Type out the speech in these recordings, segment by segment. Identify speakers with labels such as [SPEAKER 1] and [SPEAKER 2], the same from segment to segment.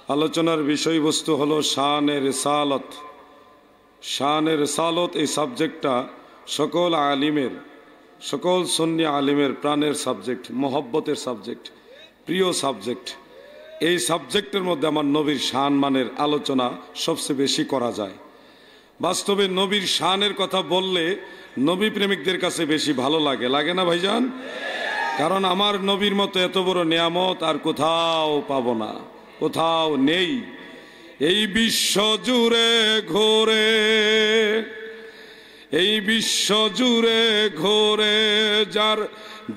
[SPEAKER 1] আলোচনার বিষয়বস্তু হলো শানে রিসালত। শানে রিসালত এই সাবজেক্টটা সকল আলিমের, সকল সুন্নি আলিমের প্রাণের সাবজেক্ট, মহব্বতের সাবজেক্ট, প্রিয় সাবজেক্ট। এই সাবজেক্টের মধ্যে আমার নবীর শান মানের আলোচনা সবচেয়ে বেশি করা যায়। বাস্তবে নবীর শানের কথা বললে নবী প্রেমিকদের কাছে বেশি ভালো লাগে, লাগে না ভাইজান? কারণ আমার নবীর মতো এত বড় নিয়ামত আর কোথাও পাবো না, কোথাও নেই। এই বিশ্ব জুড়ে ঘোরে, এই বিশ্ব জুড়ে ঘোরে যার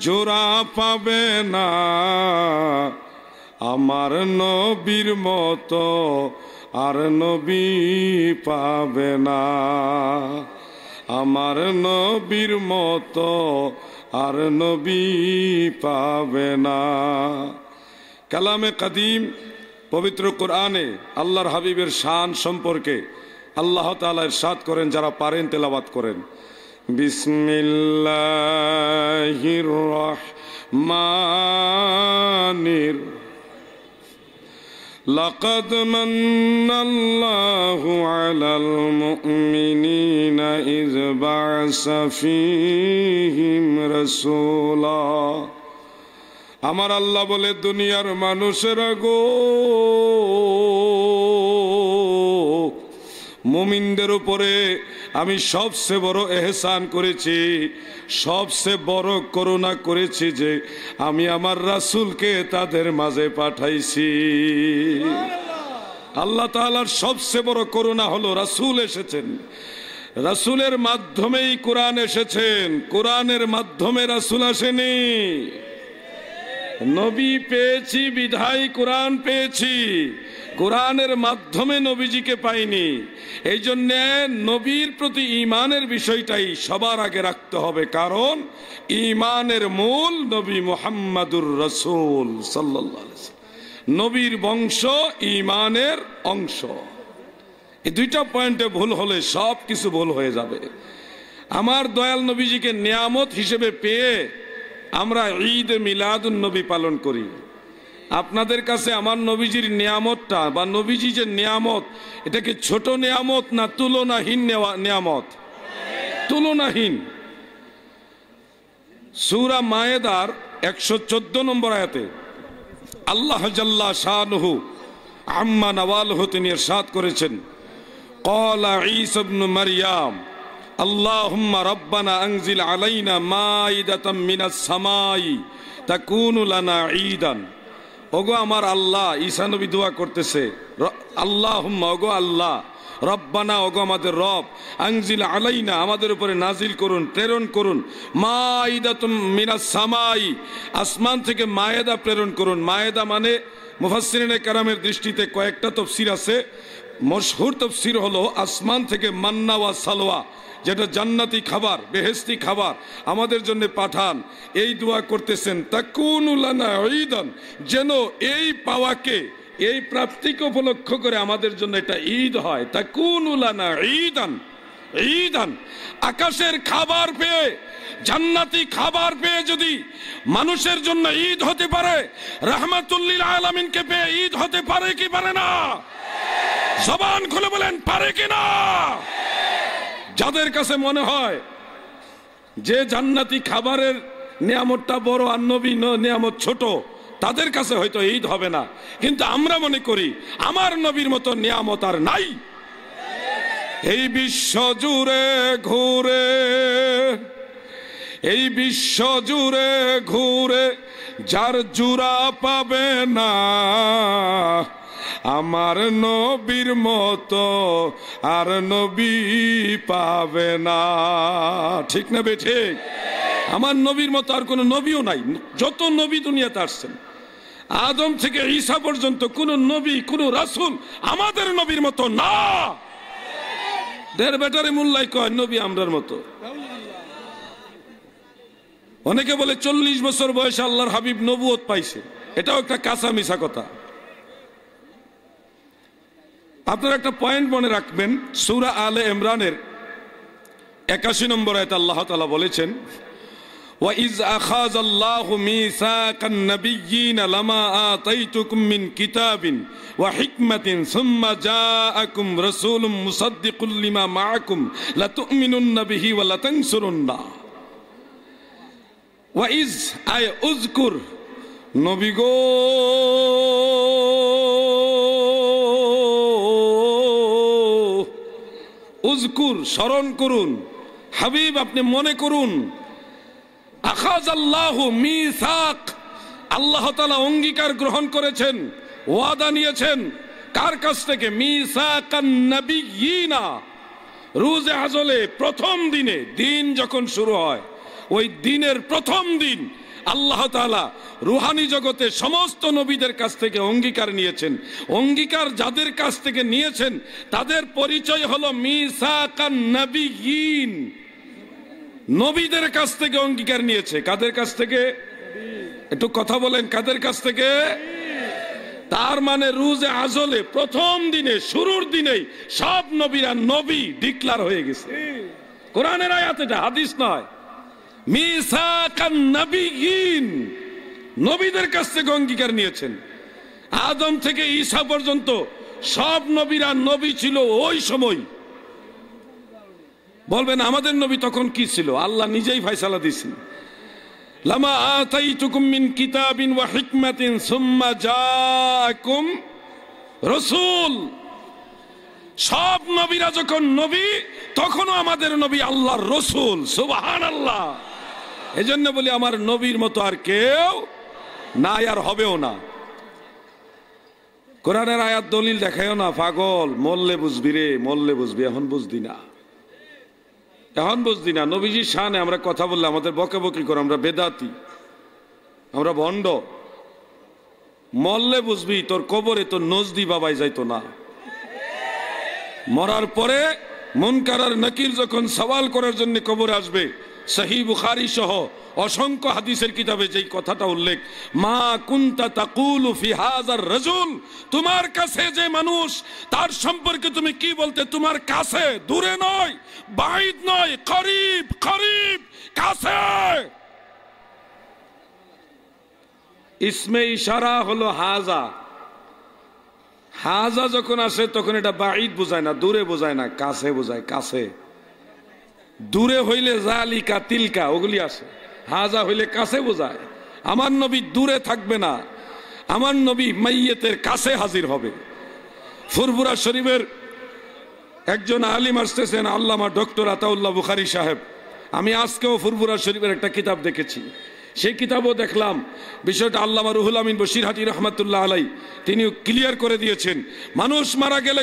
[SPEAKER 1] জোড়া পাবে না, আমার নবীর মতো আর নবী পাবে না, আমার নবীর মতো আর নবী পাবে না। কালামে কাদিম পবিত্র কোরআনে আল্লাহর হাবিবের শান সম্পর্কে আল্লাহ তাআলা ইরশাদ করেন, যারা পারেন তেলাওয়াত করেন। বিসমিল্লাহির রহমানির লাকাদ মান্নাল্লাহু আলাল মুমিনিনা ইয বা'সা ফীহিম রাসূলা। আমার আল্লাহ বলে, দুনিয়ার মানুষেরা গো, মুমিনদের উপরে আমি সবচেয়ে বড় এহসান করেছি, সবচেয়ে বড় করুণা করেছি যে আমি আমার রাসূলকে তাদের মাঝে পাঠাইছি। আল্লাহ তাআলার সবচেয়ে বড় করুণা হলো রাসূল এসেছেন, রাসূলের মাধ্যমেই কোরআন এসেছেন, কোরআনের মাধ্যমে রাসূল আসেনি। নবী পেয়েছি বিধায় কোরআন পেয়েছি, কোরআনের মাধ্যমে নবীজিকে পাইনি। এই জন্য নবীর প্রতি ঈমানের বিষয়টাই সবার আগে রাখতে হবে, কারণ ঈমানের মূল নবী মুহাম্মাদুর রাসূল সাল্লাল্লাহু আলাইহি ওয়াসাল্লাম। নবীর বংশ ঈমানের অংশ। এই দুইটা পয়েন্টে ভুল হলে সব কিছু ভুল হয়ে যাবে। আমার দয়াল নবীজিকে নিয়ামত হিসেবে পেয়ে আমরা ঈদ মিলাদুন নবী পালন করি। আপনাদের কাছে আমার নবীজির নিয়ামতটা বা নবীজি যে নিয়ামত, এটা কি ছোট নিয়ামত না তুলনাহীন নিয়ামত? তুলনাহীন। সূরা মায়েদার 114 নম্বর আয়াতে আল্লাহ জাল্লা শানুহু আম্মা নওয়ালহু তিনি ইরশাদ করেছেন, ক্বালা ঈসা ইবনে মারইয়াম আল্লাহুম্মা রাব্বানা আনজিল আলাইনা মাইদাতাম মিনাস সামাই তাকুনু লানা ঈদান। ওগো আমার আল্লাহ, ঈসা নবী দোয়া করতেছে, আল্লাহুম্মা, ওগো আল্লাহ, রব্বানা, ওগো আমাদের রব, আনজিল আলাইনা, আমাদের উপরে নাজিল করুন, প্রেরণ করুন, মাইদাতুম মিনাস সামাই, আসমান থেকে মায়েদা প্রেরণ করুন। মায়েদা মানে মুফাসসিরিনে কেরামের দৃষ্টিতে কয়েকটা তাফসীর আছে। মশহুর তাফসীর হলো আসমান থেকে মান্না ওয়া সালওয়া, যেটা জান্নাতি খাবার, বেহেশতি খাবার আমাদের জন্য পাঠান। এই দোয়া করতেছেন, তাকুনু লানা ঈদান, যেন এই পাওয়াকে, এই প্রাপ্তিকে উপলক্ষ করে আমাদের জন্য এটা ঈদ হয়। তাকুনু লানা ঈদান, ঈদান। আকাশের খাবার পেয়ে, জান্নাতি খাবার পেয়ে যদি মানুষের জন্য ঈদ হতে পারে, রাহমাতুল লিল আলামিনকে পেয়ে ঈদ হতে পারে কি পারে না? জবান খুলে বলেন, পারে কি না? যাদের কাছে মনে হয় যে জান্নাতি খাবারের নিয়ামতটা বড় আর নবী নিয়ামত ছোট, তাদের কাছে হয়তো ঈদ হবে না, কিন্তু আমরা মনে করি আমার নবীর মতো নিয়ামত আর নাই। এই বিশ্ব জুড়ে ঘুরে, এই বিশ্ব জুড়ে ঘুরে যার জোড়া পাবে না, আমার নবীর মতো আর নবী পাবে না। ঠিক না বেঠিক? আমার নবীর মতো আর কোনো নবীও নাই। যত নবী দুনিয়াতে আসছেন, আদম থেকে ঈসা পর্যন্ত কোন নবী, কোন রাসূল আমাদের নবীর মতো না। দেড় বেটারে মোল্লাই কয় নবী আমরার মতো। অনেকে বলে 40 বছর বয়সে আল্লাহর হাবিব নবুয়ত পাইছে, এটাও একটা কাঁচা মিছা কথা। আপনারা একটা পয়েন্ট মনে রাখবেন, সূরা আলে ইমরানের 81 নম্বর আয়াতে আল্লাহ তাআলা বলেছেন, وَإِذْ أَخَذَ اللَّهُ مِيثَاقَ النَّبِيِّينَ لَمَا آتَيْتُكُم مِّن كِتَابٍ وَحِكْمَةٍ ثُمَّ جَاءَكُمْ رَسُولٌ مُصَدِّقٌ لِّمَا مَعَكُمْ لَتُؤْمِنُنَّ بِهِ وَلَتَنصُرُنَّهُ وَإِذْ أَيْ اذْكُرْ নবী গো উযকুর স্মরণ করুন, হাবিব আপনি মনে করুন, আখাযাল্লাহু মিসাক, আল্লাহ তাআলা অঙ্গীকার গ্রহণ করেছেন, ওয়াদা নিয়েছেন। কার কাছ থেকে? মিসাকান নবিয়িনা, রোজে আজলে প্রথম দিনে, দিন যখন শুরু হয় ওই দিনের প্রথম দিন আল্লাহ তাআলা রুহানি জগতে সমস্ত নবীদের কাছ থেকে অঙ্গীকার নিয়েছেন। অঙ্গীকার যাদের কাছ থেকে নিয়েছেন তাদের পরিচয় হলো মিসাকান নবিয়িন, নবীদের কাছ থেকে অঙ্গীকার নিয়েছে। কাদের কাছ থেকে? একটু কথা বলেন, কাদের কাছ থেকে? তার মানে রোজে আজলে প্রথম দিনে, শুরুর দিনেই সব নবীরা নবী ডিক্লার হয়ে গেছে। কোরআনের আয়াত, এটা হাদিস নয়। মিসাকান নবিয়িন, নবীদের কাছ থেকে অঙ্গীকার নিয়েছেন। আদম থেকে ঈসা পর্যন্ত সব নবীরা নবী ছিল ওই সময়। বলবেন আমাদের নবী তখন কি ছিল? আল্লাহ নিজেই ফয়সালা দিয়েছেন, লামা আতাইতুকুম মিন কিতাবিন ওয়া হিকমাতিন সুম্মা জাআকুম রাসূল। সব নবীরা যখন নবী, তখনও আমাদের নবী আল্লাহর রাসূল। সুবহানাল্লাহ। এজন্য বলি আমার নবীর মতো আর কেউ নাই, আর হবেও না। কোরআনের আয়াত দলিল দেখায়ও না, পাগল, মরলে বুঝবি রে, মরলে বুঝবি, এখন বুঝদি না, এখন বুঝদি না। নবীজির শানে আমরা কথা বললে আমাদের বকাবকি করে, আমরা বেদাতি, আমরা ভণ্ড। মরলে বুঝবি, তোর কবরে তোর নজদি বাবাই যাইতো না। মরার পরে মুনকার আর নাকির যখন সওয়াল করার জন্য কবরে আসবে, সহিহ বুখারী সহ অসংখ্য হাদিসের কিতাবে যেই কথাটা উল্লেখ, মা কুনতা তাকুলু ফি হাযার রাজুল, তোমার কাছে যে মানুষ, তার সম্পর্কে তুমি কি বলতে? তোমার কাছে, দূরে নয়, বাইদ নয়, করিব, করিব, কাছে। ইসমে ইশারা হলো হাজা। হাজা যখন আসে তখন এটা বাইদ বোঝায় না, দূরে বোঝায় না, কাছে বোঝায়, কাছে। দূরে হইলে জালিকা তিলকা ওগুলি আসে, হাজা হইলে কাছে বোঝায়। আমার নবী দূরে থাকবে না, আমার নবী মাইয়েতের কাছে হাজির হবে। ফুরফুরা শরীফের একজন আলিম আসতেছেন, আল্লামা ডক্টর আতাউল্লাহ বুখারী সাহেব। আমি আজকেও ফুরফুরা শরীফের একটা কিতাব দেখেছি, সেই কিতাবও দেখলাম বিষয়টা। আল্লামা রুহুল আমিন বশিরহাটি রহমাতুল্লাহ আলাই তিনিও ক্লিয়ার করে দিয়েছেন। মানুষ মারা গেলে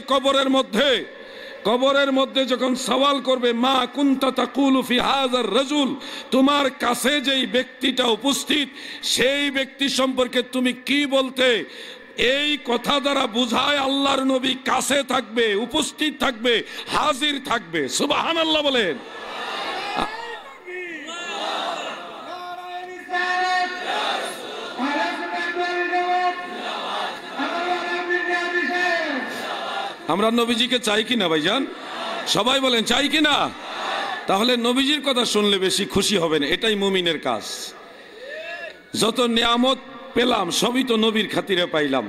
[SPEAKER 1] কবরের মধ্যে যখন সওয়াল করবে, মা কুনতা তাকুলু ফি হাযার রাজুল, তোমার কাছে যেই ব্যক্তিটা উপস্থিত, সেই ব্যক্তি সম্পর্কে তুমি কি বলতে? এই কথা দ্বারা বুঝায় আল্লাহর নবী কাছে থাকবে, উপস্থিত থাকবে, হাজির থাকবে। সুবহানাল্লাহ বলেন। আমরা নবীজিকে চাই কিনা ভাইজান? সবাই বলেন চাই কিনা? তাহলে নবীজির কথা শুনলে বেশি খুশি হবেন, এটাই মুমিনের কাজ। যত নিয়ামত পেলাম সবই তো নবীর খাতিরে পাইলাম।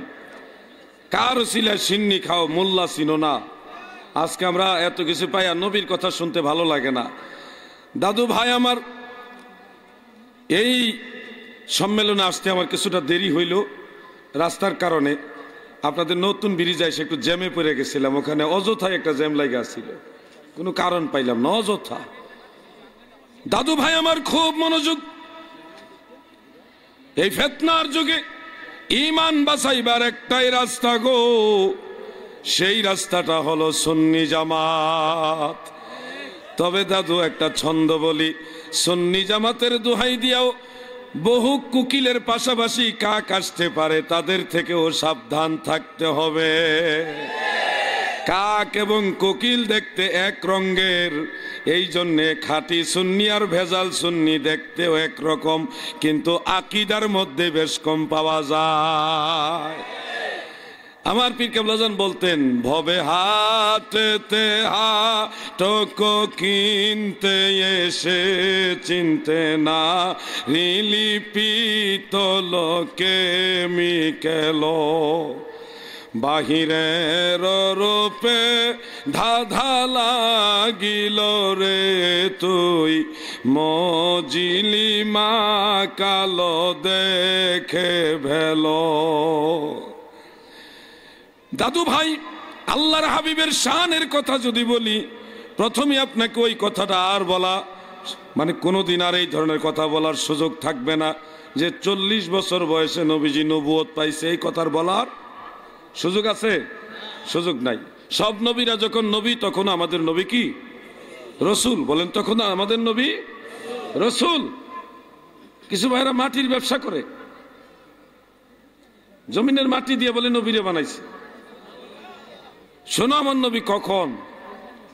[SPEAKER 1] কার ওসিলায় সিন্নি খাও, মোল্লা চিনো না। আজকে আমরা এত কিছু পাই আর নবীর কথা শুনতে ভালো লাগে না। দাদু ভাই আমার, এই সম্মেলনে আসতে আমার কিছুটা দেরি হইল রাস্তার কারণে। আপনাদের নতুন ব্রিজে এসে একটু জ্যামে পড়ে গেছিলাম, ওখানে অযথায় একটা জ্যাম লাগা ছিল, কোনো কারণ পাইলাম না, অযথা। দাদু ভাই আমার খুব মনোযোগ। এই ফিতনার যুগে ঈমান বাঁচাইবার একটাই রাস্তা গো, সেই রাস্তাটা হলো সুন্নি জামাত। তবে দাদু একটা ছন্দ বলি, সুন্নি জামাতের দোহাই দিয়াও বহু কুকিলের পাশাপাশি কাক আসতে পারে, তাদের থেকেও সাবধান থাকতে হবে। কাক এবং কোকিল দেখতে এক রঙের, এই জন্যে খাঁটি সুন্নি আর ভেজাল সুন্নি দেখতেও একরকম, কিন্তু আকীদার মধ্যে বেশ কম পাওয়া যায়। আমার পীর কেবলাজান বলতেন, ভবে হাটেতে হাটকো কিনতে এসে চিনতে না রিলিপিত লোকে মিকেলো, বাহিরের রূপে ধাঁধা লাগিল রে তুই মজিলি মা কালো দেখে ভেলো। দাদু ভাই, আল্লাহর হাবিবের শানের কথা যদি বলি, প্রথমে আপনাকে ওই কথাটা আর বলা মানে কোনোদিন আর এই ধরনের কথা বলার সুযোগ থাকবে না যে 40 বছর বয়সে নবীজি নবুয়ত পাইছে, এই কথার বলার সুযোগ আছে? সুযোগ নাই। সব নবীরা যখন নবী, তখন আমাদের নবী কি রসুল? বলেন, তখন আমাদের নবী রসুল। কিছু ভাইরা মাটির ব্যবসা করে, জমিনের মাটি দিয়ে বলে নবীরে বানাইছে। শোনো আমার নবী কখন?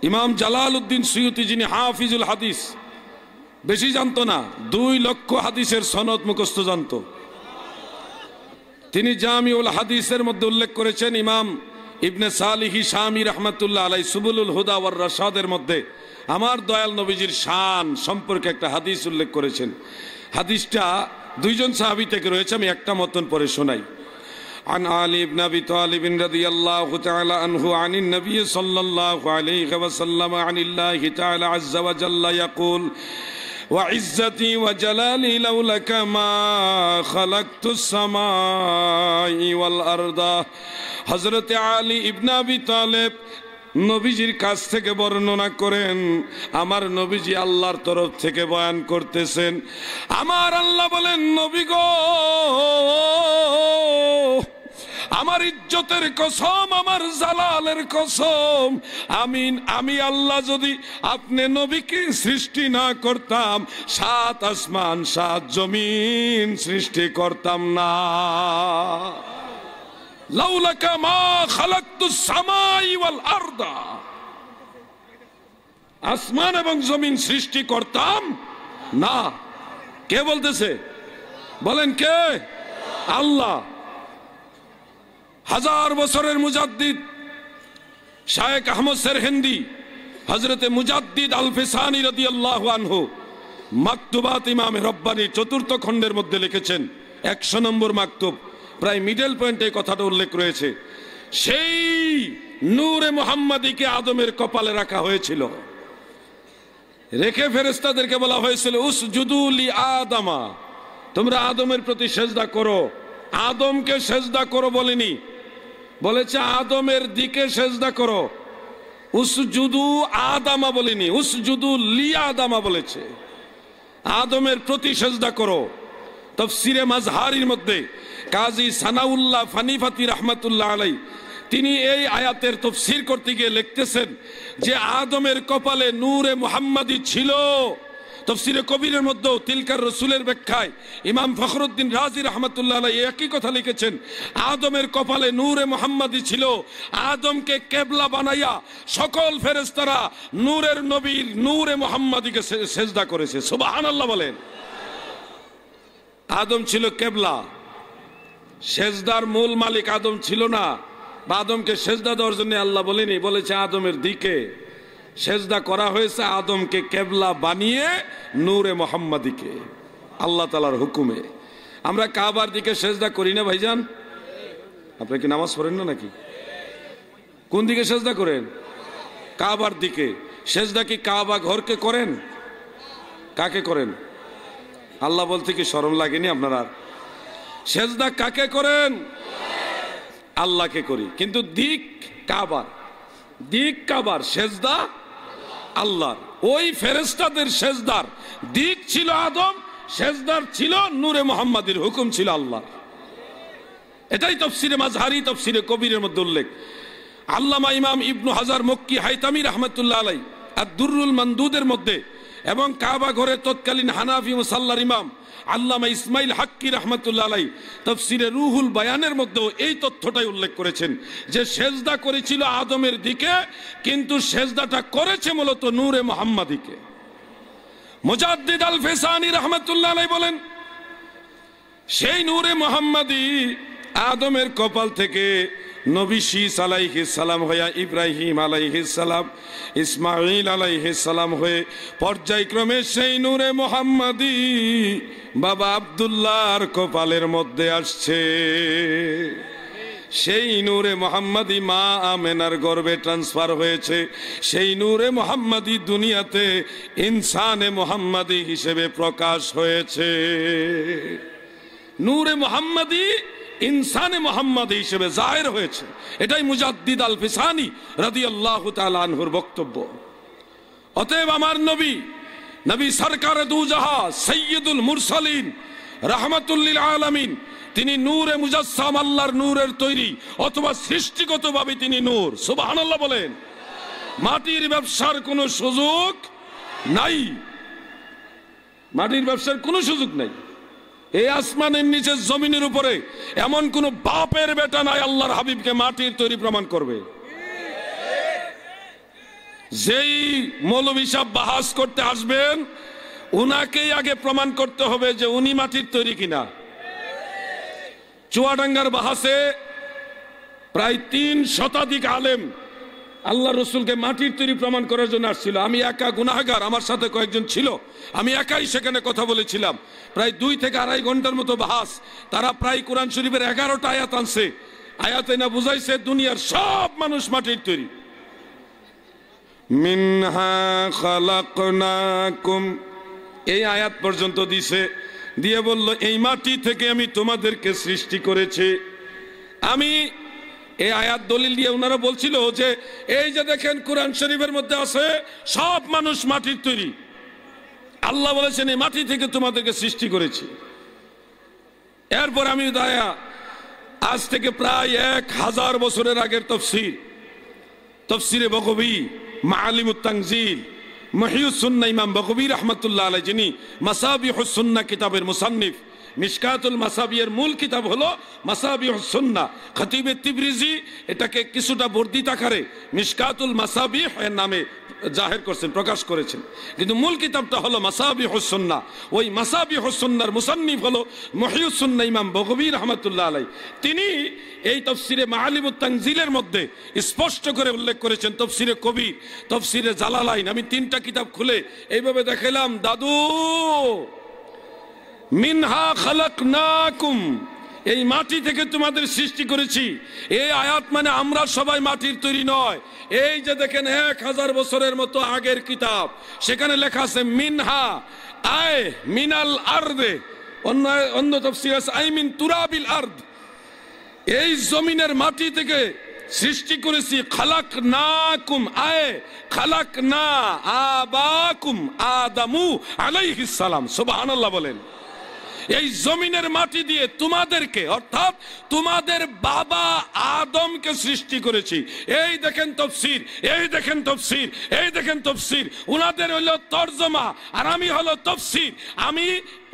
[SPEAKER 1] ইমাম জালালউদ্দিন সুয়ুতি, যিনি হাফিজুল হাদিস, বেশি জানতো না, 2 লক্ষ হাদিসের সনদ মুখস্থ জানতো। তিনি জামিউল হাদিসের মধ্যে উল্লেখ করেছেন, ইমাম ইবনে সালিহ শামী রাহমাতুল্লাহ আলাইহি সুবুলুল হুদা ওয়ার রাশাদের মধ্যে আমার দয়াল নবীজির শান সম্পর্কে একটা হাদিস উল্লেখ করেছেন। হাদিসটা 2 জন সাহাবী থেকে রয়েছে, আমি একটা মতন পরে শোনাই। عن علي بن أبي طالب رضي الله تعالى عنه عن النبي صلى الله عليه وسلم عن الله تعالى عز وجل يقول وعزتي وجلالي لولاك ما خلقت السماء والأرض। হযরত আলী ইবনে আবি তালেব নবীজির কাছ থেকে বর্ণনা করেন, আমার নবীজি আল্লাহর তরফ থেকে বয়ান করতেছেন, আমার আল্লাহ বলেন, নবী গো, আমার ইজ্জতের কসম, আমার জালালের কসম, আমি আল্লাহ যদি আপনি নবীকে সৃষ্টি না করতাম, 7 আসমান 7 জমিন সৃষ্টি করতাম না। লাউলাকা মা খালাকতুস সামাই ওয়াল আরদা, আসমান এবং জমিন সৃষ্টি করতাম না। কে বলতেছে? বলেন কে? আল্লাহ। 1000 বছরের মুজাদ্দিদ শায়েখ আহমদ সেরহিন্দি, হযরতে মুজাদ্দিদ আল ফিসানি রাদিয়াল্লাহু আনহু, মাকতুবাত ইমাম রব্বানি 4th খণ্ডের মধ্যে লিখেছেন, 100 নম্বর মাকতুব, প্রায় মিডল পয়েন্টে এই কথাটা উল্লেখ রয়েছে। সেই নূরে মুহাম্মাদীকে আদমের কপালে রাখা হয়েছিল, রেখে ফেরেশতাদেরকে বলা হয়েছিল, উসজুদু লি আদমা, তোমরা আদমের প্রতি সেজদা করো। আদমকে সেজদা করো বলেনি, বলেছে আদমের দিকে সেজদা করো। উসজুদু আদামা বলেনি, উসজুদু লি আদামা বলেছে, আদমের প্রতি সেজদা করো। তাফসীরে মাজহারির মধ্যে কাজী সানাউল্লাহ ফানিফাতি রাহমাতুল্লাহ আলাইহি, তিনি এই আয়াতের তাফসীর করতে গিয়ে লিখতেছেন যে আদমের কপালে নূরে মুহাম্মাদী ছিল। তাফসীরে কবিরের মধ্যে তিলকার রাসূলের ব্যাখ্যায় ইমাম ফখরুদ্দিন রাজি রাহমাতুল্লাহ আলাইহি একই কথা লিখেছেন, আদমের কপালে নূরে মুহাম্মাদী ছিল। আদমকে কিবলা বানাইয়া সকল ফেরেশতারা নূরের নবীর নূরে মুহাম্মাদীকে সেজদা করেছে। সুবহানাল্লাহ বলেন। আদম ছিল কিবলা, সেজদার মূল মালিক আদম ছিল না। বা আদমকে সেজদা দেওয়ার জন্য আল্লাহ বলেনি, বলেছে আদমের দিকে সেজদা করা হয়েছে, আদমকে কিবলা বানিয়ে নূরে মুহাম্মাদীকে আল্লাহ তাআলার হুকুমে। আমরা কাবার দিকে সেজদা করি না ভাইজান? আপনি কি নামাজ পড়েন না নাকি? কোন দিকে সেজদা করেন? কাবার দিকে। সেজদা কি কাবা ঘরকে করেন? কাকে করেন? আল্লাহ বলতে কি শরম লাগেনি আপনার? সেজদা কাকে করেন? আল্লাহকে করি, কিন্তু দিক কাবার, দিক কাবার, সেজদা আল্লাহর। ওই ফেরেশতাদের সেজদার দিক ছিল আদম, সেজদার ছিল নূরে মুহাম্মাদীর, হুকুম ছিল আল্লাহ। এটাই তাফসীরে মাজহারি, তাফসীরে কবিরের মধ্যে উল্লেখ। আল্লামা ইমাম ইবনু হাজার মক্কি হাইতামি রাহমাতুল্লাহ আলাইহি আদ-দুররুল মানদুদের মধ্যে, এবং কাবা ঘরে তৎকালীন হানাফি মুসাল্লার ইমাম আল্লামা ইসমাইল হাক্কি রাহমাতুল্লাহ আলাইহি তাফসীরে রুহুল বায়ানের মধ্যেও এই তথ্যটাই উল্লেখ করেছেন যে সেজদা করেছিল আদমের দিকে, কিন্তু সেজদাটা করেছে মূলত নূরে মুহাম্মাদীকে। মুজাদ্দিদ আল ফিসানি রাহমাতুল্লাহ আলাইহি বলেন, সেই নূরে মুহাম্মাদী আদমের কপাল থেকে নবী শীস আলাইহিস সালাম হয়ে ইব্রাহিম আলাইহিস সালাম, ইসমাইল আলাইহিস সালাম হয়ে পর্যায়ক্রমে সেই নূরে মুহাম্মাদি বাবা আব্দুল্লাহর কপালের মধ্যে আসছে। সেই নূরে মুহাম্মাদি মা আমেনার গর্ভে ট্রান্সফার হয়েছে। সেই নূরে মুহাম্মাদি দুনিয়াতে ইনসানে মুহাম্মাদি হিসেবে প্রকাশ হয়েছে। নূরে মুহাম্মাদি ইনসানে মুহাম্মাদি হিসেবে জাহির হয়েছে। এটাই মুজাদ্দিদ আল ফিসানি রাদিয়াল্লাহু তাআলা আনহুর বক্তব্য। অতএব আমার নবী, নবী সরকারে দু জাহা, সাইয়্যিদুল মুরসালিন, রাহমাতুল লিল আলামিন, তিনি নূরে মুজাসসাম, আল্লাহর নূরের তৈরি, অথবা সৃষ্টিগতভাবে তিনি নূর। সুবহানাল্লাহ বলেন। মাটির ব্যবসার কোনো সুযোগ নাই, মাটির ব্যবসার কোনো সুযোগ নাই। এই আসমানের নিচে জমিনের উপরে এমন কোন বাপের বেটা নাই আল্লাহর হাবিবকে মাটির তৈরি প্রমাণ করবে। যেই মৌলভী সাহেব বাহাস করতে আসবেন, উনাকেই আগে প্রমাণ করতে হবে যে উনি মাটির তৈরি কিনা। চুয়াডাঙ্গার বাহাসে প্রায় 3 শতাধিক আলেম আল্লাহ রসুলকে মাটির তৈরি প্রমাণ করার জন্য আসছিল। আমি একা গুনাহগার, আমার সাথে কয়েকজন ছিল, আমি একাই সেখানে কথা বলেছিলাম। প্রায় 2 থেকে 2.5 ঘন্টার মতো বাহাস। তারা প্রায় কোরআন শরীফের 11টা আয়াত আনছে। আয়াতে না বুঝাইছে দুনিয়ার সব মানুষ মাটির তৈরি। মিনহা খালাকনাকুম, এই আয়াত পর্যন্ত দিছে, দিয়ে বলল এই মাটি থেকে আমি তোমাদেরকে সৃষ্টি করেছি। আমি এই আয়াত দলিল দিয়ে ওনারা বলছিল যে এই যে দেখেন কোরআন শরীফের মধ্যে আছে সব মানুষ মাটির তৈরি, আল্লাহ বলেছেন এই মাটি থেকে তোমাদেরকে সৃষ্টি করেছি। এরপর আমি দায়া আজ থেকে প্রায় 1000 বছরের আগের তফসিরে বগবী, মাআলিমুত তানজিল, মহিউস সুন্নাহ, ইমাম বগবী রাহমাতুল্লাহ আলাইহি, যিনি মাসাবিহুস সুন্নাহ কিতাবের মুসান্নিফ। মিশকাতুল মাসাবিহের মূল কিতাব হলো মাসাবিহুস সুন্নাহ। খতিবে তিবরিজি এটাকে কিছুটা বর্ধিত আকারে মিশকাতুল মাসাবিহ এর নামে জাহির করছেন, প্রকাশ করেছেন, কিন্তু মূল কিতাবটা হলো মাসাবিহুস সুন্নাহ। ওই মাসাবিহুস সুন্নাহর মুসান্নিফ হলো মহিউস সুন্নাহ ইমাম বগবী রাহমাতুল্লাহ আলাইহি। তিনি এই তফসিরে মাআলিমুত তানজিলের মধ্যে স্পষ্ট করে উল্লেখ করেছেন, তফসিরে কবির, তফসিরে জালালাইন। আমি 3টা কিতাব খুলে এইভাবে দেখাইলাম, দাদু মিনহা খালাকনাকুম, এই মাটি থেকে তোমাদের সৃষ্টি করেছি। এই আয়াত মানে আমরা সবাই মাটির তৈরি নয়। এই যে দেখেন 1000 বছরের মতো আগের কিতাব, সেখানে লেখা আছে মিনহা আয় মিনাল আরদে, অন্য তাফসীর আছে আই মিন তুরাবিল আরদ, এই জমিনের মাটি থেকে সৃষ্টি করেছি। খালাকনাকুম আয় খালাকনা আবাকুম আদামু আলাইহিস সালাম। সুবহানাল্লাহ বলেন। এই জমিনের মাটি দিয়ে তোমাদেরকে, অর্থাৎ তোমাদের বাবা আদমকে সৃষ্টি করেছি। এই দেখেন তফসির, এই দেখেন তফসির, এই দেখেন তফসির। উনাদের হলো তরজমা আর আমি হলো তফসির। আমি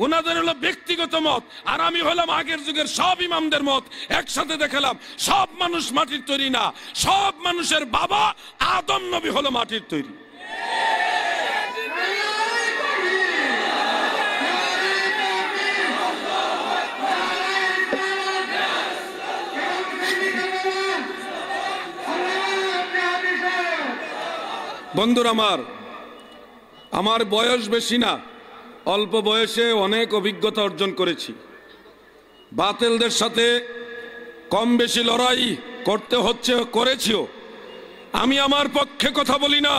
[SPEAKER 1] উনাদের হলো ব্যক্তিগত মত আর আমি হলাম আগের যুগের সব ইমামদের মত। একসাথে দেখালাম সব মানুষ মাটির তৈরি না, সব মানুষের বাবা আদম নবী হলো মাটির তৈরি। বন্ধুরা আমার বয়স বেশি না, অল্প বয়সে অনেক অভিজ্ঞতা অর্জন করেছি। বাতিলদের সাথে কম বেশি লড়াই করতে হচ্ছে, করেছিও। আমি আমার পক্ষে কথা বলি না,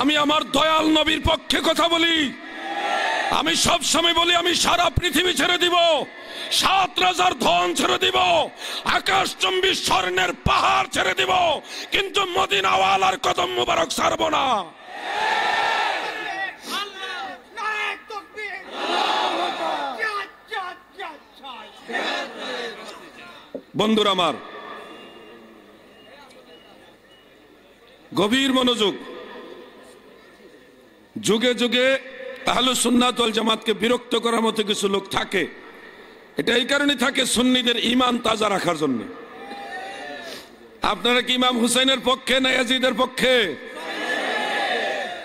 [SPEAKER 1] আমি আমার দয়াল নবীর পক্ষে কথা বলি। আমি সব সময় বলি আমি সারা পৃথিবী ছেড়ে দিব, 7 রাজার ধন ছেড়ে দিব, আকাশচুম্বী স্বর্ণের পাহাড় ছেড়ে দিব, কিন্তু মদিনাওয়ালার কদম মুবারক ছাড়ব না। বন্ধুরা আমার, গভীর মনোযোগ। যুগে যুগে আহলুস সুন্নাত ওয়াল জামাতকে বিরক্ত করার মতো কিছু লোক থাকে। এটা এই কারণে থাকে সুন্নিদের ঈমান তাজা রাখার জন্য। আপনারা কি ইমাম হুসাইনের পক্ষে না ইয়াজিদের পক্ষে?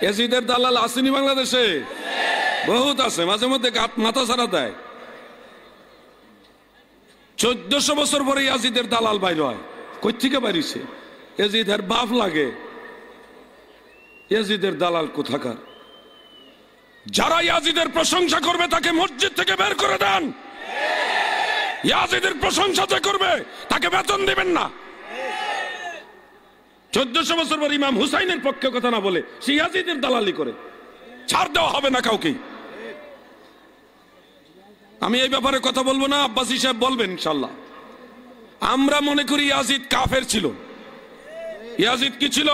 [SPEAKER 1] ইয়াজিদের দালাল আসেনি বাংলাদেশে? বহুত আছে, মাঝে মধ্যে মাথা ছাড়া দেয়। 1400 বছর পরে ইয়াজিদের দালাল বাইর হয়। কই থেকে বাড়িছে? ইয়াজিদের বাপ লাগে, ইয়াজিদের দালাল কোথাকার। যারা ইয়াজিদের প্রশংসা করবে তাকে মসজিদ থেকে বের করে দেন। ইয়াজিদের প্রশংসা যে করবে তাকে বেতন দিবেন না। 1400 বছর পর ইমাম হুসাইনের পক্ষে কথা না বলে সে ইয়াজিদের দালালি করে, ছাড় দেওয়া হবে না কাউকে। আমি এই ব্যাপারে কথা বলবো না, আব্বাসী সাহেব বলবেন ইনশাল্লাহ। আমরা মনে করি ইয়াজিদ কাফের ছিল। ইয়াজিদ কি ছিল?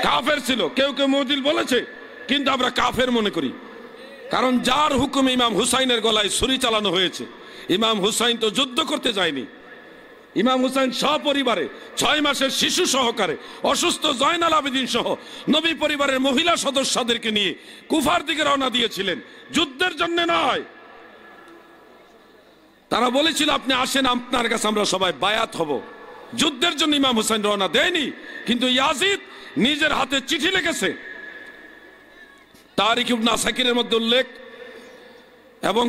[SPEAKER 1] কাফের ছিল। কেউ কেউ মুদিল বলেছে, কিন্তু আমরা কাফের মনে করি। কারণ যার হুকুমে ইমাম হুসাইনের গলায় ছুরি চালানো হয়েছে, ইমাম হুসাইন তো যুদ্ধ করতে যায়নি। ইমাম হুসাইন সপরিবারে 6 মাসের শিশু সহকারে অসুস্থ জয়নাল আবেদিন সহ নবী পরিবারের মহিলা সদস্যদেরকে নিয়ে কুফার দিকে রওনা দিয়েছিলেন, যুদ্ধের জন্য নয়। তারা বলেছিল আপনি আসেন, আপনার কাছে আমরা সবাই বায়াত হব। যুদ্ধের জন্য ইমাম হুসাইন রওনা দেয়নি। কিন্তু ইয়াজিদ নিজের হাতে চিঠি লিখেছে। তারিখ ইবনে আসাকিরের মধ্যে উল্লেখ, এবং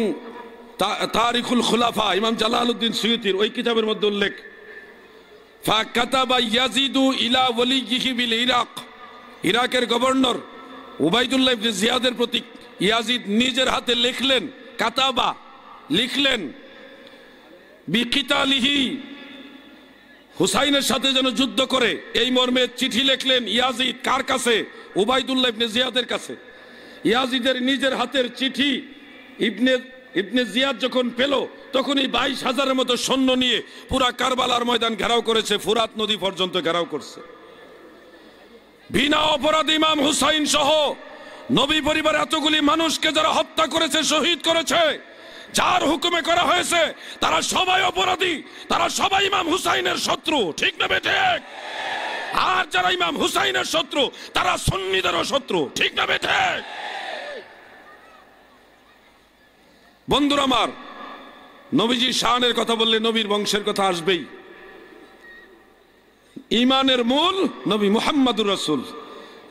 [SPEAKER 1] তারিখুল খুলাফা ইমাম জালালউদ্দিন সুয়ুতির ওই কিতাবের মধ্যে উল্লেখ, ফাকাতাবা ইয়াজিদু ইলা ওয়ালিয়িহি বিল ইরাক, ইরাকের গভর্নর উবাইদুল্লাহ ইবনে জিয়াদের প্রতি ইয়াজিদ নিজের হাতে লিখলেন, কাতাবা লিখলেন, বিকিতালিহি, হুসাইনের সাথে যেন যুদ্ধ করে এই মর্মে চিঠি লিখলেন ইয়াজিদ। কার কাছে? উবাইদুল্লাহ ইবনে জিয়াদের কাছে। ইয়াজিদের নিজের হাতের চিঠি ইবনে জিয়াদ যখন পেল, তখনই 22,000-এর মতো সৈন্য নিয়ে পুরা কারবালার ময়দান ঘেরাও করেছে, ফুরাত নদী পর্যন্ত ঘেরাও করছে। বিনা অপরাধী ইমাম হুসাইন সহ নবী পরিবার এতগুলি মানুষকে যারা হত্যা করেছে, শহীদ করেছে, যার হুকুমে করা হয়েছে, তারা সবাই অপরাধী, তারা সবাই ইমাম হুসাইনের শত্রু। ঠিক না বেঠিক? আর যারা ইমাম হুসাইনের শত্রু তারা সুন্নিদেরও শত্রু। ঠিক না বেঠিক? বন্ধুরা আমার, নবীজির শানের কথা বললে নবীর বংশের কথা আসবেই। ইমানের মূল নবী মুহাম্মদুর রাসূল,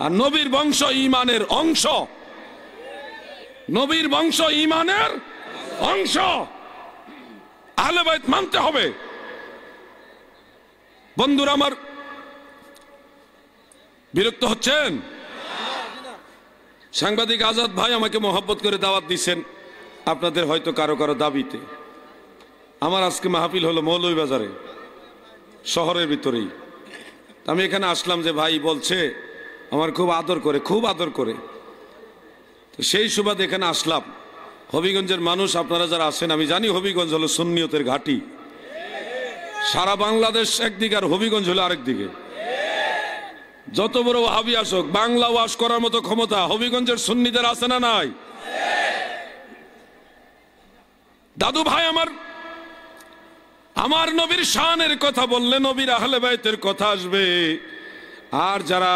[SPEAKER 1] আর নবীর বংশ ইমানের অংশ। নবীর বংশ ইমানের অংশ। আহলে বাইত মানতে হবে। বন্ধুরা আমার, বিরক্ত হচ্ছেন? সাংবাদিক আজাদ ভাই আমাকে মহব্বত করে দাওয়াত দিচ্ছেন, আপনাদের হয়তো কারো কারো দাবিতে। আমার আজকে মাহফিল হলো মৌলভীবাজারে, শহরের ভিতরেই। আমি এখানে আসলাম যে ভাই বলছে আমার খুব আদর করে, খুব আদর করে, তো সেই সুবাদে এখানে আসলাম। হবিগঞ্জের মানুষ আপনারা যারা আছেন, আমি জানি হবিগঞ্জ হলো সুন্নিয়তের ঘাঁটি। সারা বাংলাদেশ একদিকে আর হবিগঞ্জ হলো আরেক দিকে। যত বড় ওয়াহাবি আসুক, বাংলা ওয়াজ করার মতো ক্ষমতা হবিগঞ্জের সুন্নিদের আছে না নাই? দাদু ভাই আমার নবীর শানের কথা বললে নবীর আহলে বাইতের কথা আসবে। আর যারা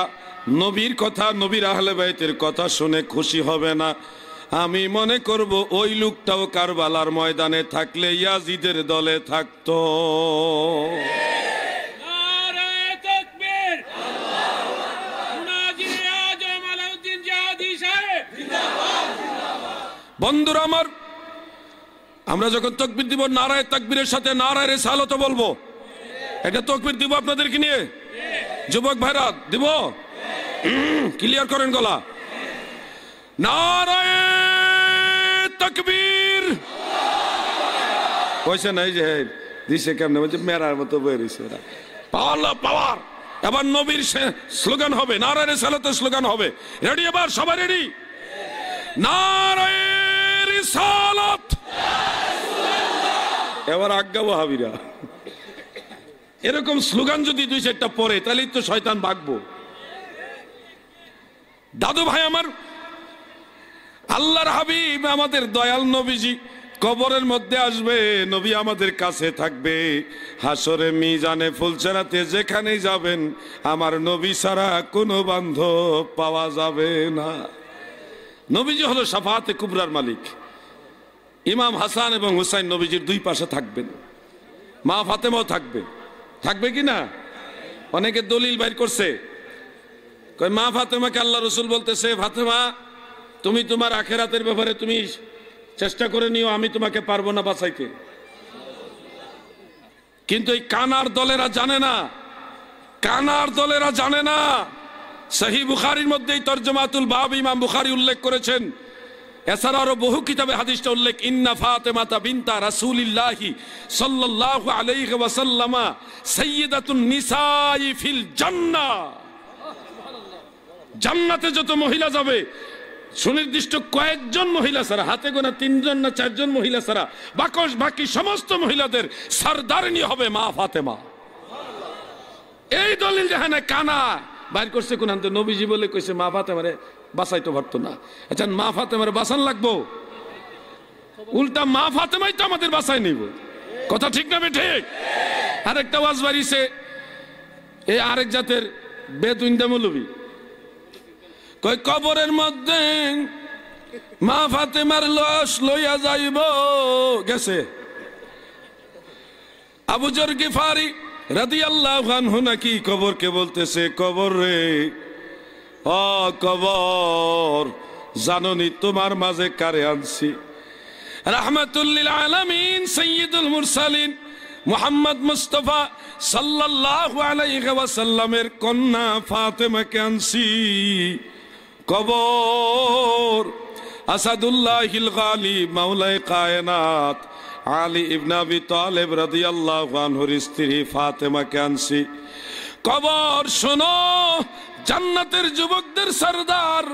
[SPEAKER 1] নবীর কথা, নবীর আহলে বাইতের কথা শুনে খুশি হবে না, আমি মনে করব ওই লোকটাও কারবালার ময়দানে থাকলে ইয়াজিদের দলে থাকতো। বন্ধুরা আমার, আমরা যখন তাকবীর দিব, নারায়ে তাকবীরের সাথে নারায়ে রিসালাত বলবো। এটা তাকবীর দিব আপনাদেরকে নিয়ে, যুবক ভাইরা দিব, ক্লিয়ার করেন গলা। নারায়ে তাকবীর। কইছে নাই যে দিছে কেমনে, বলছে মেরার মতো বই রইছে ওরা। পাওয়ার। এবার নবীর স্লোগান হবে, নারায়ে রিসালাতের স্লোগান হবে। রেডি? এবার সবাই রেডি? নারায়ে রিসালাত। এবার আজ্ঞাবো হাবিরা। এরকম স্লোগান যদি 2-4টা পড়ে, তাহলেই তো শয়তান ভাগবো। দাদু ভাই আমার, আল্লাহর হাবিব আমাদের দয়াল নবীজি কবরের মধ্যে আসবে, নবী আমাদের কাছে থাকবে। হাসরে মিজানে ফুলচেরাতে যেখানেই যাবেন, আমার নবী ছাড়া কোনো বান্ধব পাওয়া যাবে না। নবীজি হলো শাফাআতে কুবরার মালিক। ইমাম হাসান এবং হুসাইন নবীজির 2 পাশে থাকবেন। মা ফাতেমাও থাকবে। থাকবে কি না? অনেকে দলিল বাইর করছে, কয় মা ফাতেমাকে আল্লাহ রসুল বলতেছে, ফাতেমা তুমি তোমার আখেরাতের ব্যাপারে তুমি চেষ্টা করে নিও, আমি তোমাকে পারবো না বাঁচাইতে। কিন্তু এই কানার দলেরা জানে না, কানার দলেরা জানে না। সহিহ বুখারীর মধ্যে এই তরজমাতুল বাব ইমাম বুখারী উল্লেখ করেছেন, এছাড়া আরো বহু কিতাবে হাদিসটা উল্লেখ, ইন্না ফাতেমাতা বিনতা রাসূলিল্লাহি সাল্লাল্লাহু আলাইহি ওয়াসাল্লাম সাইয়্যিদাতুন নিসাই ফিল জান্নাহ। জান্নাতে যত মহিলা যাবে সুনির্দিষ্ট কয়েকজন মহিলা ছাড়া, হাতে গোনা 3 জন না 4 জন মহিলা ছাড়া বাকি সমস্ত মহিলাদের সরদারিনী হবে মা ফাতেমা। এই দলিল দেখেন কানা বাইর করছে কোন আনতে, নবীজি বলে কইছে মা ফাতেমারে বাঁচাইতে পারতো না। আচ্ছা মা ফাতেমারে বাঁচান লাগবো, উল্টা মা ফাতেমাই তো আমাদের বাঁচাই নিব। কথা ঠিক না ঠিক? আরেকটা ওয়াজ বাড়িছে, এই আরেক জাতের বেদুইন্দা মৌলবী কই কবরের মধ্যে মা ফাতেমার লাশ লইয়া যাইব গেছে। আবু যর গিফারি রাদিয়াল্লাহু আনহু নাকি কবরকে বলতেছে, কবর রে ও কবর, জাননি তোমার মাঝে কারে আনছি। রাহমাতুল লিল আলামিন সাইয়্যিদুল মুরসালিন মুহাম্মদ মুস্তাফা সাল্লাল্লাহু আলাইহি ওয়াসাল্লামের কন্যা ফাতেমাকে আনছি। কবর আসাদুল্লাহিল গালিব মাওলায়ে কায়নাত আলী ইবনে আবি তালেব রাদিয়াল্লাহু আনহুর স্ত্রী ফাতেমাকে আনছি। কবর শোনো, জান্নাতের যুবকদের সরদার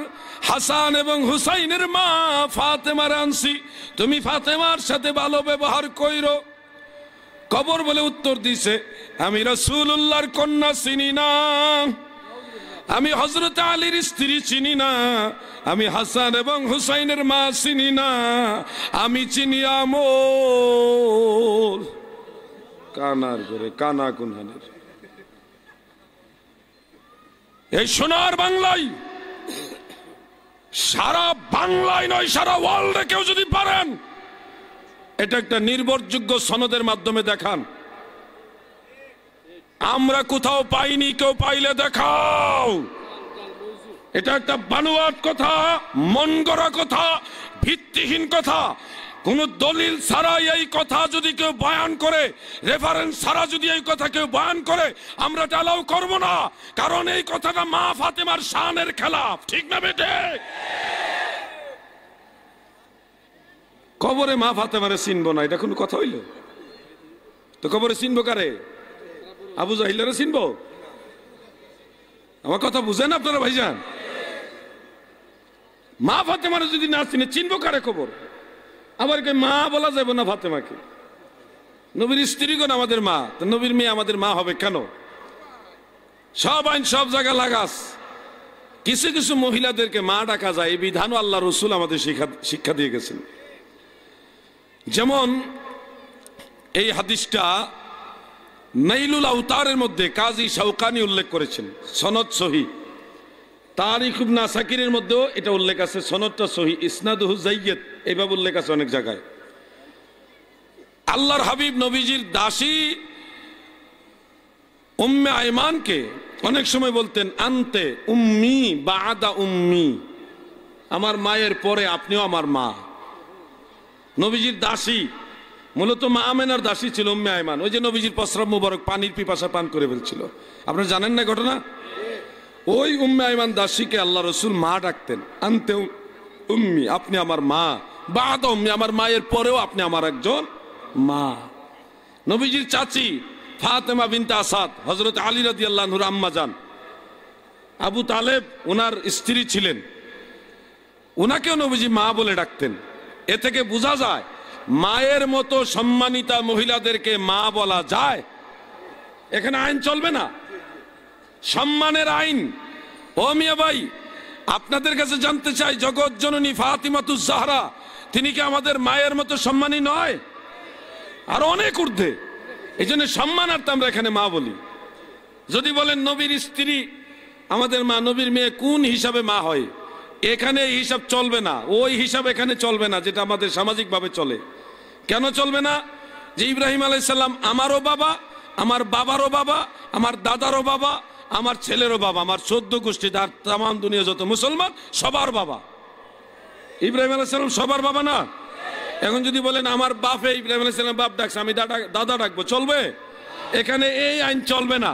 [SPEAKER 1] হাসান এবং হুসাইনের মা ফাতেমার আনছি, তুমি ফাতেমার সাথে ভালো ব্যবহার কইরো। কবর বলে উত্তর দিছে, আমি রাসূলুল্লাহর কন্যা চিনি না, আমি হযরত আলীর স্ত্রী চিনি না, আমি হাসান এবং হুসাইনের মা চিনি না, আমি চিনি আমল। কানার করে কানা কুনহানের এই সোনার বাংলায়, সারা বাংলায় নয় সারা ওয়ার্ল্ডে কেউ যদি পারেন এটা একটা নির্ভরযোগ্য সনদের মাধ্যমে দেখান। আমরা কোথাও পাইনি, কেউ পাইলে দেখাও। এটা একটা বানোয়াট কথা, মন গড়া কথা, ভিত্তিহীন কথা। কোন দলিল ছাড়া এই কথা যদি কেউ বয়ান করে, রেফারেন্স ছাড়া যদি এই কথা কেউ বয়ান করে, আমরা এটা অ্যালাউ করব না, কারণ এই কথাটা মা ফাতেমার শানের খেলাফ। ঠিক না বেটে? কবরে মা ফাতেমারে চিনবো না, এটা কোনো কথা হইল? তো কবরে চিনবো কারে? আবু জাহিলের চিনবো? আমার কথা বুঝেন আপনারা ভাইজান? মা ফাতেমারে যদি না চিনে চিনবো কারে কবর? আবার কে মা বলা যাবে না ফাতেমাকে? নবীর স্ত্রীগণ আমাদের মা, তো নবীর মেয়ে আমাদের মা হবে কেন? সব আইন সব জায়গা লাগাস। কিছু কিছু মহিলাদেরকে মা ডাকা যায়, এই বিধানও আল্লাহ রসুল আমাদের শিক্ষা দিয়ে গেছেন। যেমন এই হাদিসটা নাইলুল আওতারের মধ্যে কাজী শাওকানি উল্লেখ করেছেন, সনদ সহি। তারিখ ইবনে আসাকিরের মধ্যেও এটা উল্লেখ আছে, সনদটা সহি, ইসনাদুহু যায়্যিদ, এইভাবে উল্লেখ আছে অনেক জায়গায়। আল্লাহর হাবিব নবীজির দাসী উম্মে আয়মানকে অনেক সময় বলতেন আনতে উম্মি বাদা উম্মি, আমার মায়ের পরে আপনিও আমার মা। নবীজির দাসী মূলত মা আমেনার দাসী ছিল উম্মে আয়মান। ওই যে নবীজির প্রস্রাব মুবারক পানির পিপাসা পান করে ফেলছিল, আপনারা জানেন না ঘটনা? ওই উম্মে আয়মান দাসীকে আল্লাহ রসুল মা ডাকতেন, আনতে উম্মি, আপনি আমার মা, বাদা উম্মি, আমার মায়ের পরেও আপনি আমার একজন মা। নবীজির চাচি ফাতেমা বিনতে আসাদ হযরত আলী রাদিয়াল্লাহু আনহুর আম্মা জান, আবু তালেব ওনার স্ত্রী ছিলেন, ওনাকেও নবীজি মা বলে ডাকতেন। এ থেকে বোঝা যায় মায়ের মতো সম্মানিতা মহিলাদেরকে মা বলা যায়। এখানে আইন চলবে না, সম্মানের আইন। ও মিয়া ভাই, আপনাদের কাছে জানতে চাই, জগৎ জননী ফাতিমাতুজ জাহরা তিনি কি আমাদের মায়ের মতো সম্মানী নয়? আর অনেক ঊর্ধ্বে। এই জন্য সম্মানার্থে আমরা এখানে মা বলি। যদি বলেন নবীর স্ত্রী আমাদের মা, নবীর মেয়ে কোন হিসাবে মা হয়, এখানে এই হিসাব চলবে না, ওই হিসাব এখানে চলবে না যেটা আমাদের সামাজিকভাবে চলে। কেন চলবে না? যে ইব্রাহিম আলাইহিস সালাম আমারও বাবা, আমার বাবারও বাবা, আমার দাদারও বাবা, আমার ছেলেরও বাবা, আমার 14 গোষ্ঠী, তার তামাম দুনিয়া যত মুসলমান সবার বাবা। ইব্রাহিম আলাইহিস সালাম সবার বাবা না? এখন যদি বলেন আমার বাপে ইব্রাহিম আলাইহিস সালাম বাপ ডাকছে, আমি দাদা ডাকবো, চলবে? এখানে এই আইন চলবে না,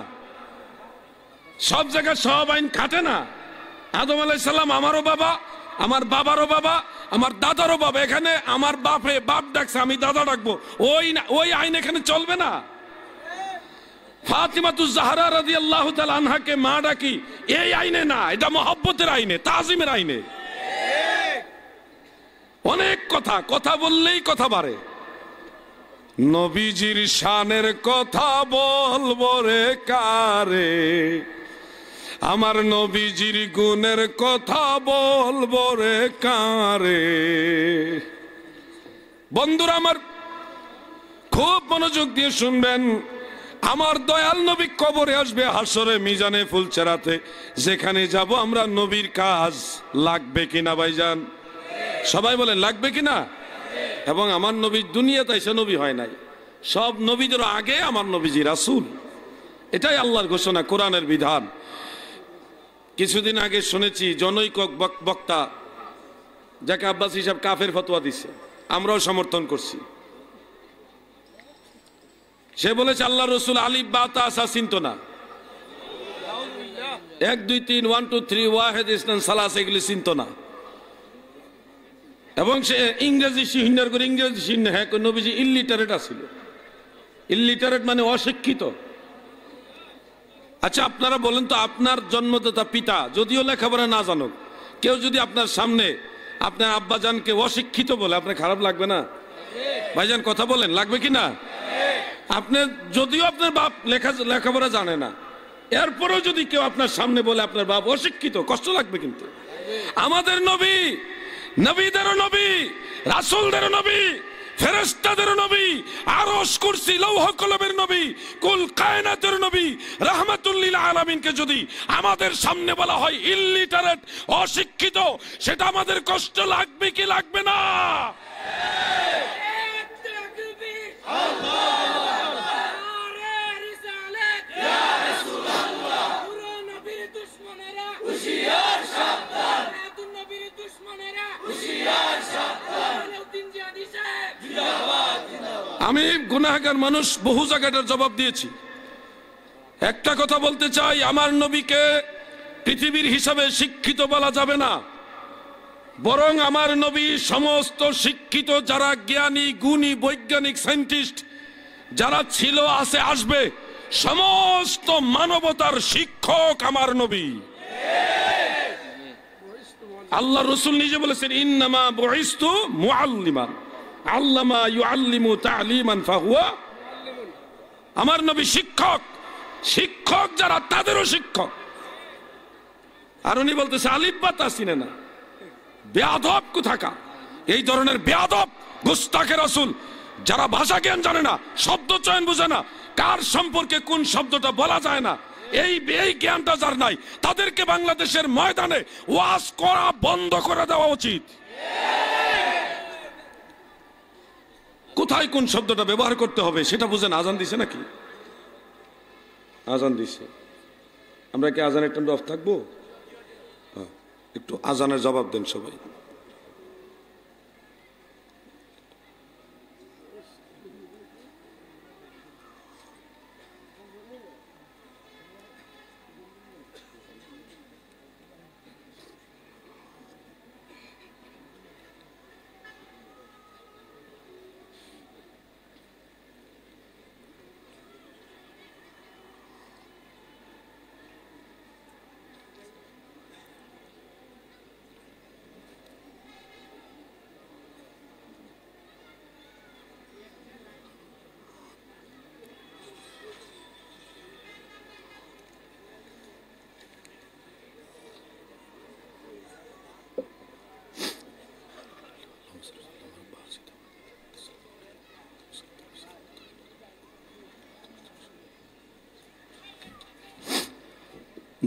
[SPEAKER 1] সব জায়গায় সব আইন খাটে না। আদম আলাইহিস সালাম আমারও বাবা, আমার বাবারও বাবা, আমার দাদারও বাবা। এখানে আমার বাপ ডাকছে, আমি দাদা ডাকবো, ওই আইন এখানে চলবে না। ফাতিমাতুজ জাহরা রাদিয়াল্লাহু তাআলা আনহাকে মা ডাকি, এই আইনে না, এটা মহব্বতের আইনে, তাজিমের আইনে। অনেক কথা বললেই কথা বাড়ে। নবীজির শানের কথা বলবো রে কারে, আমার নবীজির গুণের কথা বলবো রে কারে। বন্ধুরা আমার খুব মনোযোগ দিয়ে শুনবেন, আমার দয়াল নবী কবরে আসবে, হাসরে মিজানে ফুলচেরাতে যেখানে যাব আমরা, নবীর কাজ লাগবে কিনা ভাইজান? সবাই বলেন লাগবে কিনা? এবং আমার নবী দুনিয়াতে এসে নবী হয় নাই, সব নবীদের আগে আমার নবীজি রাসূল। এটাই আল্লাহর ঘোষণা, কোরআনের বিধান। কিছুদিন আগে শুনেছি জনৈক বক্তা, যাকে আব্বাস হিসাব কাফের ফতোয়া দিচ্ছে, আমরাও সমর্থন করছি। সে বলেছে আল্লাহ রসুল আলিফ বা তা সা চিনত না, 1 2 3 1 2 3 ওয়াহিদ ইসনান সালাস এগুলি চিনত না। এবং সে ইংরেজি হিন্দার করে, ইংরেজি শিখনে, হ্যাঁ নবীজি ইলিটারেট আছিল। ইলিটারেট মানে অশিক্ষিত। আচ্ছা আপনারা বলেন তো, আপনার জন্মদাতা পিতা যদিও লেখাপড়া না জানুক, কেউ যদি আপনার সামনে আপনার আব্বাজানকে অশিক্ষিত বলে, আপনার খারাপ লাগবে না? ভাইজান কথা বলেন, লাগবে কি না? আপনি যদিও আপনার বাপ লেখাপড়া জানে না, এরপরেও যদি কেউ আপনার সামনে বলে আপনার বাপ অশিক্ষিত, কষ্ট লাগবে। কিন্তু আমাদের নবী, নবীদেরও নবী, রাসূলদেরও নবী, ফেরেশতাদেরও নবী, আরশ কুরসি লৌহ কলমের নবী, কুল কায়নাতের নবী, রাহমাতুল লিল আলামিনকে যদি আমাদের সামনে বলা হয় ইলিটারেট, অশিক্ষিত, সেটা আমাদের কষ্ট লাগবে কি লাগবে না? আমি গুনাহগার মানুষ, বহু জায়গাটার জবাব দিয়েছি। একটা কথা বলতে চাই, আমার নবীকে পৃথিবীর হিসাবে শিক্ষিত বলা যাবে না, বরং আমার নবী সমস্ত শিক্ষিত যারা জ্ঞানী, গুণী, বৈজ্ঞানিক, সায়েন্টিস্ট যারা ছিল, আছে, আসবে, সমস্ত মানবতার শিক্ষক আমার নবী। আল্লাহ রসুল নিজে বলেছেন, ইন্নামা বুইসতু মুআল্লিমান, আল্লামা ইউআল্লিমু তা'লিমান ফাহুয়া। আমার নবী শিক্ষক, শিক্ষক যারা তাদেরও শিক্ষক। আর উনি বলতেছে আলিফ বা তা চিনে না। বেয়াদব কোথাকার, এই ধরনের বেয়াদব গুস্তাখে রাসূল, যারা ভাষা জ্ঞান জানে না, শব্দ চয়ন বুঝে না, কার সম্পর্কে কোন শব্দটা বলা যায় না, এই জ্ঞানটা যার নাই, তাদেরকে বাংলাদেশের ময়দানে ওয়াজ করা বন্ধ করে দেওয়া উচিত। কোথায় কোন শব্দটা ব্যবহার করতে হবে সেটা বুঝেন। আজান দিছে নাকি? আজান দিছে। আমরা কি আজানের টাইমটা অফ থাকবো? একটু আজানের জবাব দেন সবাই।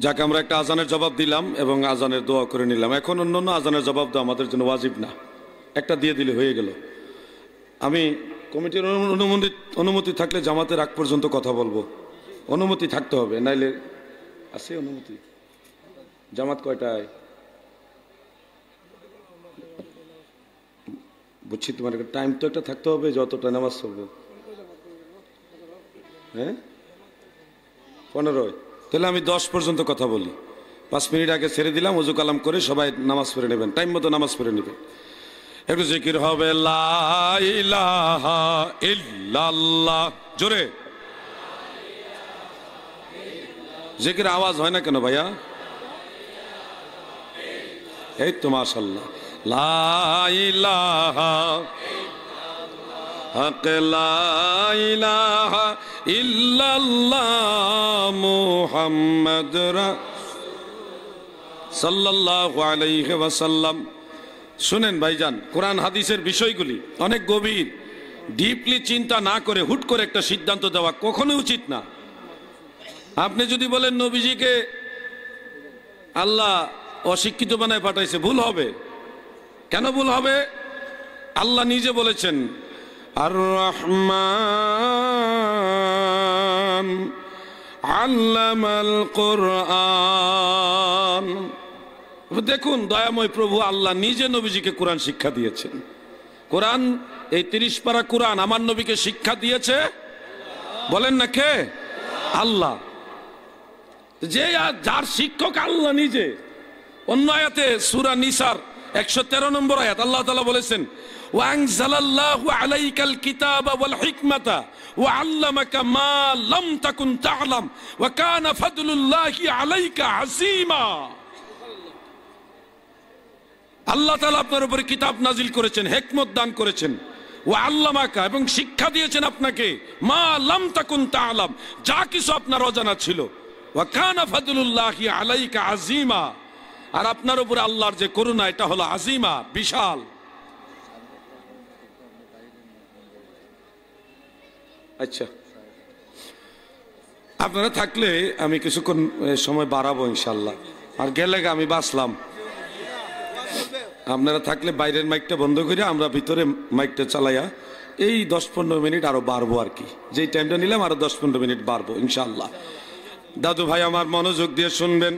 [SPEAKER 1] যাকে আমরা একটা আজানের জবাব দিলাম এবং আজানের দোয়া করে নিলাম। এখন অন্য আজানের জবাব দেওয়া আমাদের জন্য ওয়াজিব না, একটা দিয়ে দিলে হয়ে গেল। আমি কমিটির অনুমতি থাকলে জামাতের আগ পর্যন্ত কথা বলবো, অনুমতি থাকতে হবে, নাইলে আছে অনুমতি। জামাত কয়টায়? বুঝছি, তোমার টাইম তো একটা থাকতে হবে, যতটা নামাজ চলবে। হ্যাঁ 15, তাহলে আমি 10 পর্যন্ত কথা বলি। 5 মিনিট আগে ছেড়ে দিলাম, ওযু কালাম করে সবাই নামাজ পড়ে নেবেন, টাইম মতো নামাজ পড়ে নেবেন। একটু জিকির হবে লা ইলাহা ইল্লাল্লাহ, জোরে জিকির। আওয়াজ হয় না কেন ভাইয়া? এই তো মাশাআল্লাহ। লা ইলাহা হক লা ইলাহা ইল্লাল্লাহ মুহাম্মদ সাল্লাল্লাহু আলাইহি ওয়াসাল্লাম। শুনেন ভাইজান, কোরআন হাদিসের বিষয়গুলি অনেক গভীর, ডিপলি চিন্তা না করে হুট করে একটা সিদ্ধান্ত দেওয়া কখনো উচিত না। আপনি যদি বলেন নবীজিকে আল্লাহ অশিক্ষিত বানায় পাঠাইছে, ভুল হবে। কেন ভুল হবে? আল্লাহ নিজে বলেছেন আর রহমান আল্লামাল কোরআন। দেখুন, দয়াময় প্রভু আল্লাহ নিজে নবীজিকে কোরআন শিক্ষা দিয়েছেন। কোরআন, এই 30 পারা কোরআন আমার নবীকে শিক্ষা দিয়েছে। বলেন না কে? আল্লাহ। যে যার শিক্ষক আল্লাহ নিজে। অন্য আয়াতে সূরা নিসার 113 নম্বর আয়াত আল্লাহ তাআলা বলেছেন ওয়া আনজালাল্লাহু আলাইকাল কিতাবা ওয়াল হিকমাতা ওয়া আল্লামাকা মা লাম তাকুন তা'লাম ওয়া কানা ফাদলুল্লাহি আলাইকা আসীমা। আল্লাহ তাআলা আপনার উপরে কিতাব নাজিল করেছেন, হিকমত দান করেছেন, ওয়া আল্লামাকা, এবং শিক্ষা দিয়েছেন আপনাকে, মা লাম তাকুন তা'লাম, যা কিছু আপনার অজানা ছিল, ওয়া কানা ফাদলুল্লাহি আলাইকা আসীমা, আর আপনার উপরে আল্লাহর যে করুণা এটা হলো আজিমা, বিশাল। আচ্ছা, আপনারা থাকলে আমি কিছুক্ষণ সময় বাড়াবো ইনশাল্লাহ, আর গেলে আমি বাঁচলাম। আপনারা থাকলে বাইরের মাইকটা বন্ধ করে আমরা ভিতরে মাইকটা চালাইয়া এই 10-15 মিনিট আরো বাড়বো আর কি। যেই টাইমটা নিলাম আরো 10-15 মিনিট বাড়বো ইনশাল্লাহ। দাদু ভাই আমার মনোযোগ দিয়ে শুনবেন।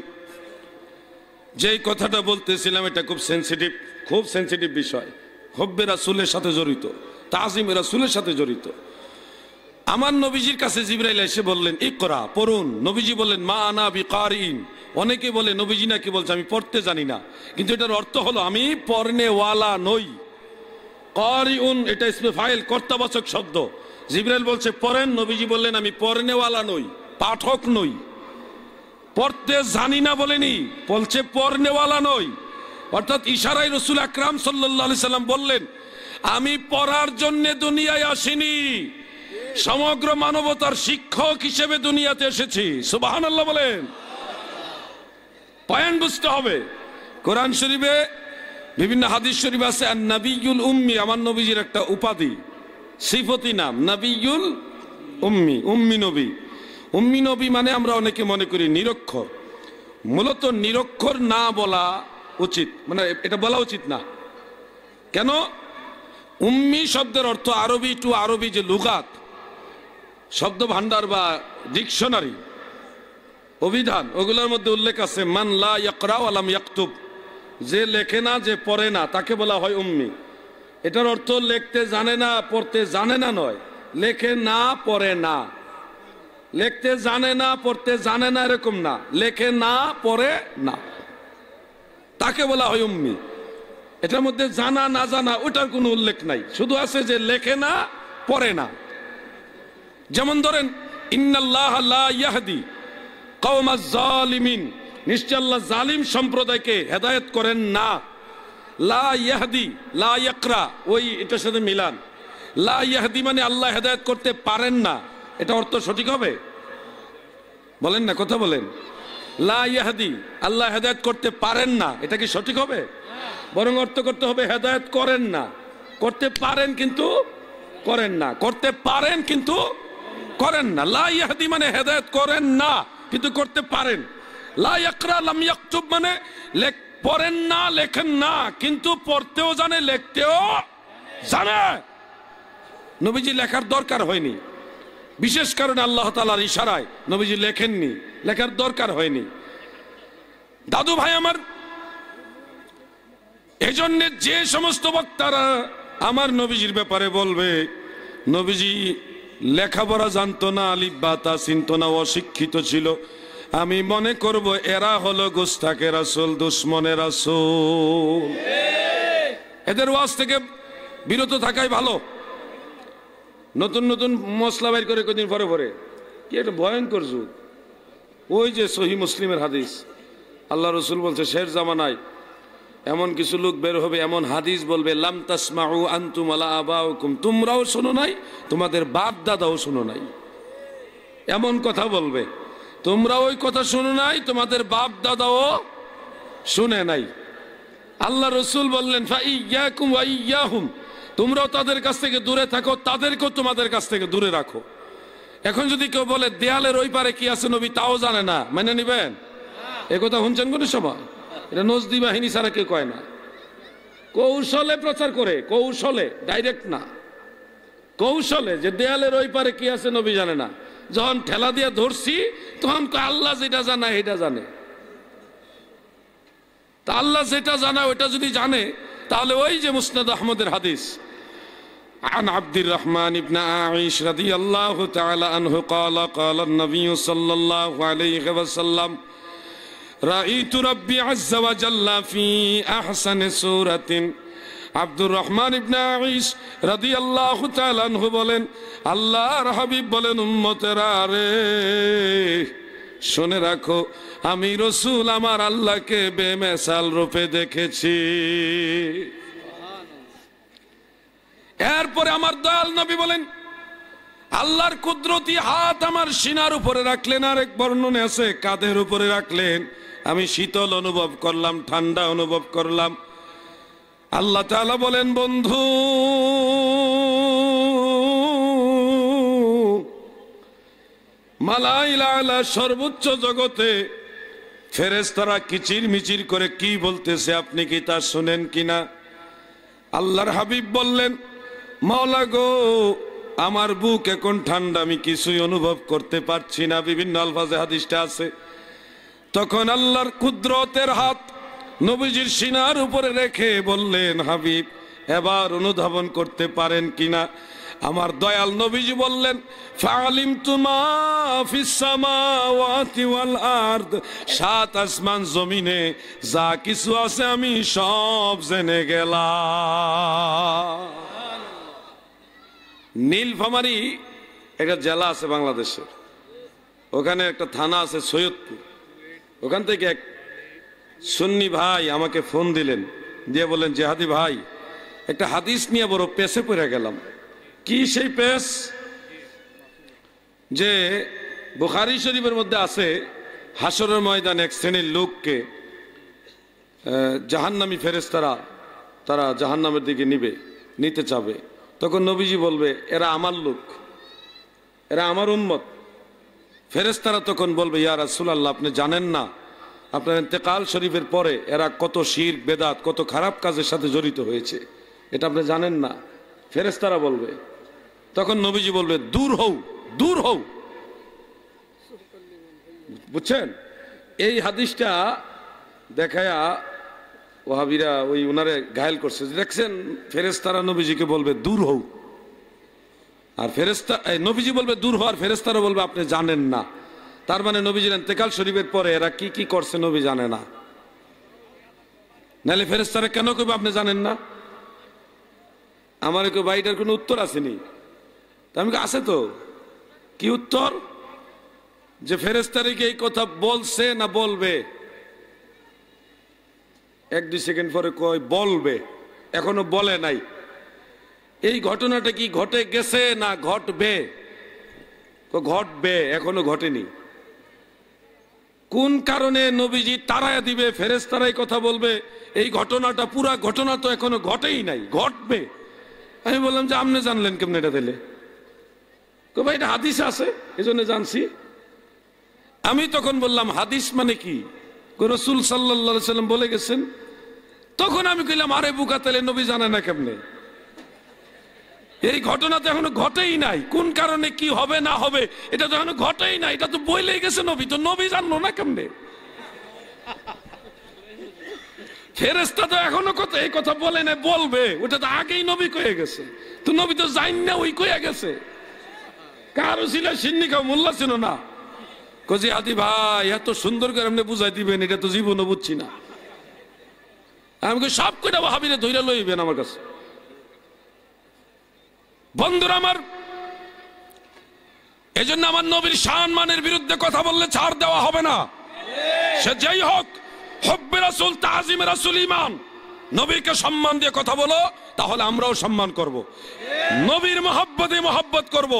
[SPEAKER 1] যেই কথাটা বলতেছিলাম এটা খুব সেন্সিটিভ বিষয়, হব্বে রাসূলের সাথে জড়িত, তাজিমে রাসূলের সাথে জড়িত। আমার নবীজির কাছে জিবরাইল এসে বললেন ইকরা, পড়ুন। নবীজি বললেন মা আনা বিকারিন। অনেকে বলে নবীজি নাকি বলছে আমি পড়তে জানি না, কিন্তু এটার অর্থ হলো আমি পড়নেওয়ালা নই। কারিউন এটা ইসমে ফাইল, কর্তাবাচক শব্দ। জিবরাইল বলছে পড়েন, নবীজি বললেন আমি পড়নেওয়ালা নই, পাঠক নই। পড়তে জানি না বলেনি, বলছে পড়নেওয়ালা নই। অর্থাৎ ইশারায় রাসূল আকরাম সাল্লাল্লাহু আলাইহি সাল্লাম বললেন আমি পড়ার জন্য দুনিয়ায় আসিনি, সমগ্র মানবতার শিক্ষক হিসেবে দুনিয়াতে এসেছি। সুবহানাল্লাহ বলেন। পয়েন্ট বুঝতে হবে। কোরআন শরীফে বিভিন্ন হাদিস শরীফ আছে আর নবিয়ুল উম্মি, আমার নবীজির একটা উপাধি, সিফতি নাম নবিয়ুল উম্মি, উম্মি নবী। উম্মি নবী মানে আমরা অনেকে মনে করি নিরক্ষর। মূলত নিরক্ষর না বলা উচিত, মানে এটা বলা উচিত না। কেন? উম্মি শব্দের অর্থ আরবি টু আরবি যে লুগাত, শব্দ ভান্ডার বা ডিকশনারি, অভিধান, ওগুলোর মধ্যে উল্লেখ আছে মান লা ইয়াকরা ওয়া লাম ইয়াকতুব, যে লেখে না, যে পড়ে না, তাকে বলা হয় উম্মি। এটার অর্থ লিখতে জানে না, পড়তে জানে না নয়, লেখে না, পড়ে না। লিখতে জানে না, পড়তে জানে না এরকম না, লেখে না, পড়ে না, তাকে বলা হয় উম্মি। এটার মধ্যে জানা না জানা ওটার কোনো উল্লেখ নাই, শুধু আছে যে লেখে না, পড়ে না। যেমন ধরেন ইন্নাল্লাহা লা ইয়াহদি কওমাজ জালিমিন, নিশ্চয় আল্লাহ জালিম সম্প্রদায়কে হেদায়েত করেন না। লা ইয়াহদি, লা ইয়াকরা, ওই এটার সাথে মিলান। লা ইয়াহদি মানে আল্লাহ হেদায়েত করতে পারেন না, এটা অর্থ সঠিক হবে? বলেন না, কথা বলেন। লা ইয়াহদি, আল্লাহ হেদায়েত করতে পারেন না, এটা কি সঠিক হবে? বরং অর্থ করতে হবে হেদায়েত করেন না। করতে পারেন কিন্তু করেন না, করতে পারেন কিন্তু করেন না। লা ইয়াহদি মানে হেদায়েত করেন না কিন্তু করতে পারেন। লা ইয়াকরা লাম ইয়াকতুব মানে পড়েন না, লেখেন না, কিন্তু পড়তেও জানে, লিখতেও জানে। নবীজি লেখার দরকার হয়নি, বিশেষ কারণে আল্লাহ তাআলার ইশারায় নবীজি লেখেননি, লেখার দরকার হয়নি। দাদু ভাই আমার, এজন্য যে সমস্ত বক্তারা আমার নবীজির ব্যাপারে বলবে নবীজি লেখাপড়া জানতো না, আলিফ বা তা চিনতো না, অশিক্ষিত ছিল, আমি মনে করব এরা হলো গুস্তাখে রাসূল, দুশমনে রাসূল। এদের ওয়াজ থেকে বিরত থাকাই ভালো। নতুন নতুন মশলা বাইর করে কদিন পরে পরে কি একটা ভয়ঙ্কর যুগ। ওই যে সহিহ মুসলিমের হাদিস, আল্লাহ রসুল বলছে শেষ জামানায় এমন কিছু লোক বের হবে, এমন হাদিস বলবে লাম তাসমাউ আনতুম ওয়ালা আবাউকুম, তোমরাও শোনো নাই, তোমাদের বাপ দাদাও শোনো নাই। এমন কথা বলবে, তোমরা ওই কথা শোনো নাই, তোমাদের বাপ দাদাও শুনে নাই। আল্লাহ রসুল বললেন ফাইয়াকুম ওয়া ইয়াহুম, তোমরাও তাদের কাছ থেকে দূরে থাকো, তাদেরকেও তোমাদের কাছ থেকে দূরে রাখো। এখন যদি কেউ বলে দেয়ালের ওই পারে কি আছে নবী তাও জানে না, মেনে নিবেন? এ কথা শুনছেন কোন সময়? এটা নজদি বাহিনী ছাড়া কেউ কয় না। কৌশলে প্রচার করে, কৌশলে, ডাইরেক্ট না, কৌশলে, যে দেয়ালের ওই পারে কি আছে নবী জানে না। যখন ঠেলা দিয়ে ধরছি তখন আল্লাহ যেটা জানে এটা জানে। তা আল্লাহ যেটা জানা ওইটা যদি জানে, তাহলে ওই যে মুসনাদ আহমদের হাদিস عن عبد الرحمن بن عائش رضي الله تعالى عنه قال قال النبي صلى الله عليه وسلم رأيت ربي عز وجل في أحسن سورة। আব্দুর রহমান ইবনে আইশ রাদিয়াল্লাহু তাআলা আনহু বলেন, আল্লাহর হাবিব বলেন, উম্মতেরা রে শুনে রাখো, আমি রাসূল আমার আল্লাহকে বেমিসাল রূপে দেখেছি। এরপরে আমার দয়াল নবী বলেন, আল্লাহর কুদরতি হাত আমার সিনার উপরে রাখলেন, আর এক বর্ণনে আছে কাঁধের উপরে রাখলেন। আমি শীতল অনুভব করলাম, ঠান্ডা অনুভব করলাম। আল্লাহ তাআলা বলেন, বন্ধু মালাইল আলা, সর্বোচ্চ জগতে ফেরেশতারা কিচির মিচির করে কি বলতেছে আপনি কি তা শুনেন কিনা? আল্লাহর হাবিব বললেন, মাওলা গো, আমার বুক এখন ঠান্ডা, আমি কিছুই অনুভব করতে পারছি না। বিভিন্ন আলফাজে হাদিসটা আছে। তখন আল্লাহর কুদরতের হাত নবীজির সিনার উপরে রেখে বললেন, হাবিব এবার অনুধাবন করতে পারেন কিনা? আমার দয়াল নবীজি বললেন, ফাআলিমতু মা ফিস সামাওয়াতি ওয়াল আরদ, সাত আসমান জমিনে যা কিছু আছে আমি সব জেনে গেলাম। নীলফামারী একটা জেলা আছে বাংলাদেশের, ওখানে একটা থানা আছে সৈয়দপুর। ওখান থেকে এক সুন্নি ভাই আমাকে ফোন দিলেন, দিয়ে বললেন, জিহাদি ভাই একটা হাদিস নিয়ে বড় পেছে পড়ে গেলাম। কি সেই পেশ? যে বুখারী শরীফের মধ্যে আছে, হাসরের ময়দানে এক শ্রেণীর লোককে জাহান্নামী ফেরেশতারা তারা জাহান্নামের দিকে নিতে চাবে। তখন নবীজি বলবে, এরা আমার লোক, এরা আমার উম্মত। ফেরেশতারা তখন বলবে, ইয়া রাসূলুল্লাহ, আপনি জানেন না আপনার ইন্তেকাল শরীফের পরে এরা কত শিরক বেদাত, কত খারাপ কাজের সাথে জড়িত হয়েছে, এটা আপনি জানেন না? ফেরেশতারা বলবে। তখন নবীজি বলবে, দূর হও, দূর হও। বুঝছেন? এই হাদিসটা দেখায়া ওয়াহাবিরা ওই উনারে ঘায়েল করছে। দেখছেন, ফেরেশতারা নবীজিকে বলবে দূর হও, আর নবীজি বলবে দূর হও, আর ফেরেশতারা বলবে আপনি জানেন না। তার মানে নবীজির ইন্তেকাল শরীফের পরে এরা কি কি করছে নবী জানে না। নাহলে ফেরেশতারা কেন কইবে আপনি জানেন না? আমার কেউ ভাইটার কোনো উত্তর আসেনি। আমি আছে তো, কি উত্তর? যে ফেরেশতারিকে এই কথা বলছে না বলবে? এক দুই সেকেন্ড পরে কয় বলবে, এখনো বলে নাই। এই ঘটনাটা কি ঘটে গেছে না ঘটবে? ঘটবে, এখনো ঘটেনি। কোন কারণে নবীজি তারায়া দিবে, ফেরেশতারাই কথা বলবে? এই ঘটনাটা, পুরা ঘটনা তো এখনো ঘটেই নাই, ঘটবে। আমি বললাম যে আপনি জানলেন কেমন এটা? দিলে ভাই এটা হাদিস আছে, এই জন্য জানছি। আমি তখন বললাম, হাদিস মানে কি? রাসূল সাল্লাল্লাহু আলাইহি সাল্লাম বলে গেছেন। তখন আমি কইলাম, আরে বুকা, তাহলে নবী জানে না কেমনে? এই ঘটনা তো এখনো ঘটেই নাই। কোন কারণে কি হবে না হবে এটা তো এখনো ঘটেই নাই, এটা তো বইলেই গেছে নবী, তো নবী জানলো না কেমনে? ফেরেশতা তো এখনো কথা এই কথা বলে না, বলবে, ওটা তো আগেই নবী কয়ে গেছে। তো নবী তো জানেন না, ওই কয়ে গেছে। কারো ছিল সিন্নি খাও মোল্লা ছিল না। কজি হাদি ভাই এত সুন্দর করে আপনি বুঝাই দিবেন, এটা তো জীবনও বুঝছি না। আমি সব কটা ভাবিরে ধৈর্য লইবেন আমার কাছে। বন্ধুরা আমার, এই জন্য আমার নবীর সম্মানের বিরুদ্ধে কথা বললে ছাড় দেওয়া হবে না। সে যেই হোক, হুব্বে রাসূল, তাজিমে রাসূল ঈমান। নবীকে সম্মান দিয়ে কথা বলো, তাহলে আমরাও সম্মান করব। নবীর মহব্বতে মহব্বত করব,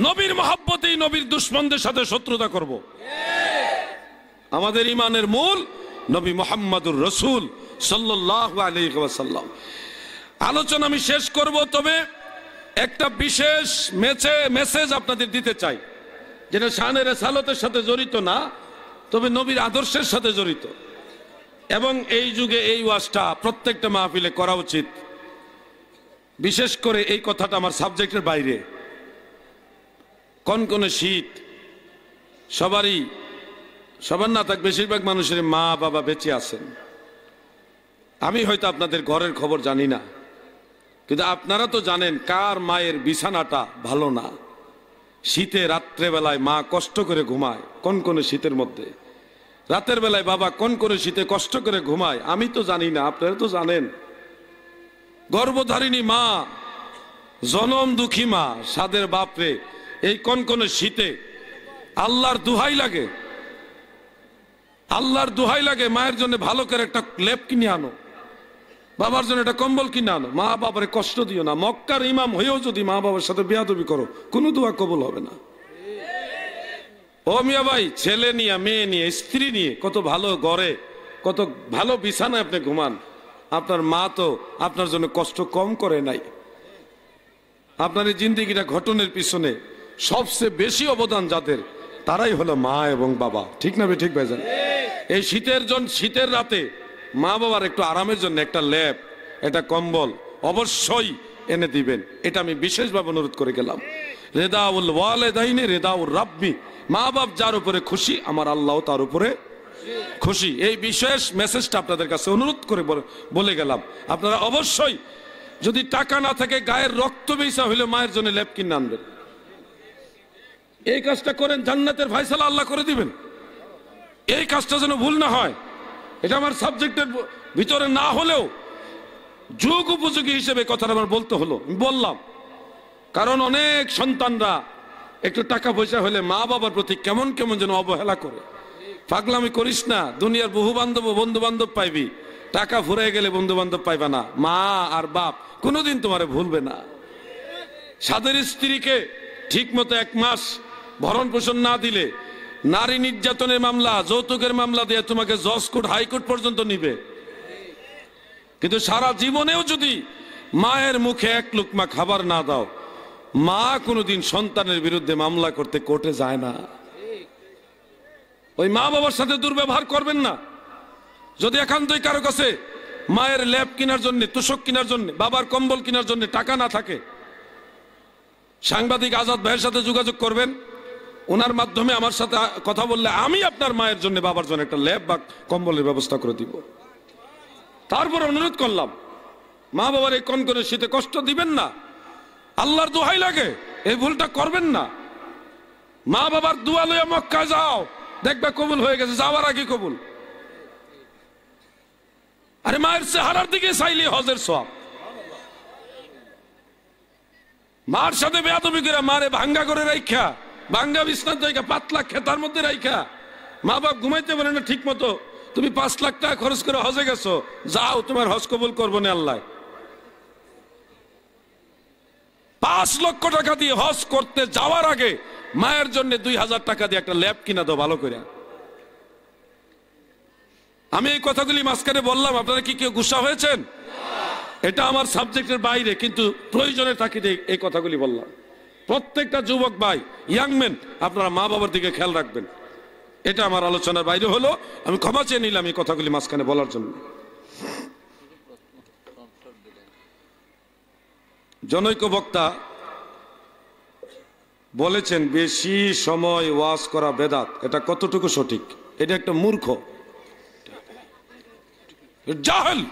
[SPEAKER 1] নবীর মহব্বতেই নবীর দুশমনদের সাথে শত্রুতা করব। আমাদের ঈমানের মূল নবী মুহাম্মদুর রাসূল সাল্লাল্লাহু আলাইহি ওয়াসাল্লাম। আলোচনা আমি শেষ করব, তবে একটা বিশেষ মেসেজ আপনাদের দিতে চাই, যেটা শানে রিসালাতের সাথে জড়িত না, তবে নবীর আদর্শের সাথে জড়িত। এবং এই যুগে এই ওয়াজটা প্রত্যেকটা মাহফিলে করা উচিত। বিশেষ করে এই কথাটা আমার সাবজেক্টের বাইরে। কনকনে শীত, সবার না থাক, বেশিরভাগ মানুষের মা বাবা বেঁচে আছেন। আমি হয়তো আপনাদের ঘরের খবর জানি না, কিন্তু আপনারা তো জানেন কার মায়ের বিছানাটা ভালো না। শীতে রাত্রেবেলায় মা কষ্ট করে ঘুমায়, কনকনে শীতের মধ্যে। রাতের বেলায় বাবা কনকনে শীতে কষ্ট করে ঘুমায়। আমি তো জানি না, আপনারা তো জানেন। গর্ভধারিণী মা, জনম দুঃখী মা, সাদের বাপরে এই কনকনে শীতে আল্লাহর দোহাই লাগে, আল্লাহর দোহাই লাগে, মায়ের জন্য ভালো করে একটা লেপ কিনে আনো, বাবার জন্য একটা কম্বল কিনে আনো। মা বাবারে কষ্ট দিও না। মক্কার ইমাম হয়েও যদি মা বাবার সাথে বেয়াদবি করো, কোনো দোয়া কবুল হবে না। ও মিয়া ভাই, ছেলে নিয়ে, মেয়ে নিয়ে, স্ত্রী নিয়ে কত ভালো ঘরে, কত ভালো বিছানায় আপনি ঘুমান, আপনার মা তো আপনার জন্য কষ্ট কম করে নাই। আপনার এই জিন্দেগিটা ঘটনের পিছনে সবচেয়ে বেশি অবদান যাদের, তারাই হলো মা এবং বাবা। ঠিক না ঠিক ভাইজান? এই শীতের রাতে মা বাবার একটু আরামের জন্য একটা লেপ, একটা কম্বল অবশ্যই এনে দিবেন। এটা আমি বিশেষভাবে অনুরোধ করে গেলাম। রেদাউল ওয়ালিদাইনি রেদাউর রাব্বি, মা বাপ যার উপরে খুশি, আমার আল্লাহ তার উপরে খুশি। এই বিশেষ মেসেজটা আপনাদের কাছে অনুরোধ করে বলে গেলাম। আপনারা অবশ্যই, যদি টাকা না থাকে, গায়ের রক্ত বেচা হইলে মায়ের জন্য লেপ কিনে আনবেন। এই কাজটা করেন, জান্নাতের ফয়সালা আল্লাহ করে দিবেন। এই কাজটা যেন ভুল না হয়। এটা আমার সাবজেক্টের ভিতরে না হলেও যুগ উপযোগী হিসেবে কথাটা আমার বলতে হলো, বললাম। কারণ অনেক সন্তানরা একটু টাকা পয়সা হলে মা বাবার প্রতি কেমন কেমন যেন অবহেলা করে। পাগলামি করিস না, দুনিয়ার বহু বন্ধু বান্ধব পাইবি, টাকা ফুরাই গেলে বন্ধু বান্ধব পাইবা না। মা আর বাপ কোনোদিন তোমারে ভুলবে না। সাদের স্ত্রীকে ঠিক মতো 1 মাস ভরণ পোষণ না দিলে নারী নির্যাতনের মামলা, যৌতুকের মামলা দিয়ে তোমাকে জজ কোর্ট, হাইকোর্ট পর্যন্ত নিবে। কিন্তু সারা জীবনেও যদি মায়ের মুখে 1 লুকমা খাবার না দাও, মা কোনোদিন সন্তানের বিরুদ্ধে মামলা করতে কোর্টে যায় না। ওই মা বাবার সাথে দুর্ব্যবহার করবেন না। যদি একান্তই কারো কাছে মায়ের ল্যাপ কেনার জন্য, তোষক কেনার জন্য, বাবার কম্বল কেনার জন্য টাকা না থাকে, সাংবাদিক আজাদ ভাইয়ের সাথে যোগাযোগ করবেন। ওনার মাধ্যমে আমার সাথে কথা বললে আমি আপনার মায়ের জন্য, বাবার জন্য একটা ল্যাপ বা কম্বলের ব্যবস্থা করে দিব। তারপর অনুরোধ করলাম, মা বাবার এই কনকনে শীতে কষ্ট দিবেন না। আল্লাহর দোহাই লাগে, এই ভুলটা করবেন না। মা বাবার দোয়া লইয়া মক্কায় যাও, দেখবে কবুল হয়ে গেছে, যাওয়ার আগে কবুল। আরে মায়ের চেহারার দিকে চাইলে হজের সওয়াব। মার সাথে বেয়াদবি করে, মারে ভাঙ্গা করে রাইখা, ভাঙ্গা বিছনার জায়গা পাতলা খেতার মধ্যে রাইখা, মা বাপ ঘুমাইতে পারে না ঠিক মতো, তুমি 5 লাখ টাকা খরচ করে হজে গেছো, যাও তোমার হজ কবুল করবো না আল্লাহ। 5 লক্ষ টাকা দিয়ে হজ করতে যাওয়ার আগে মায়ের জন্য 2000 টাকা দিয়ে একটা ল্যাপ কিনা দাও ভালো করে। আমি এই কথাগুলি মাঝখানে বললাম, আপনারা কি কেউ গুসা হয়েছেন? এটা আমার সাবজেক্টের বাইরে, কিন্তু প্রয়োজনের তাগিদে এই কথাগুলি বললাম। প্রত্যেকটা যুবক ভাই, ইয়াংম্যান, আপনারা মা বাবার দিকে খেয়াল রাখবেন। এটা আমার আলোচনার বাইরে হলো, আমি ক্ষমা চেয়ে নিলাম এই কথাগুলি মাঝখানে বলার জন্য। জনৈক বক্তা বলেছেন, বেশি সময় ওয়াজ করা বেদাত। এটা কতটুকু সঠিক? এটা একটা মূর্খ, জাহেল।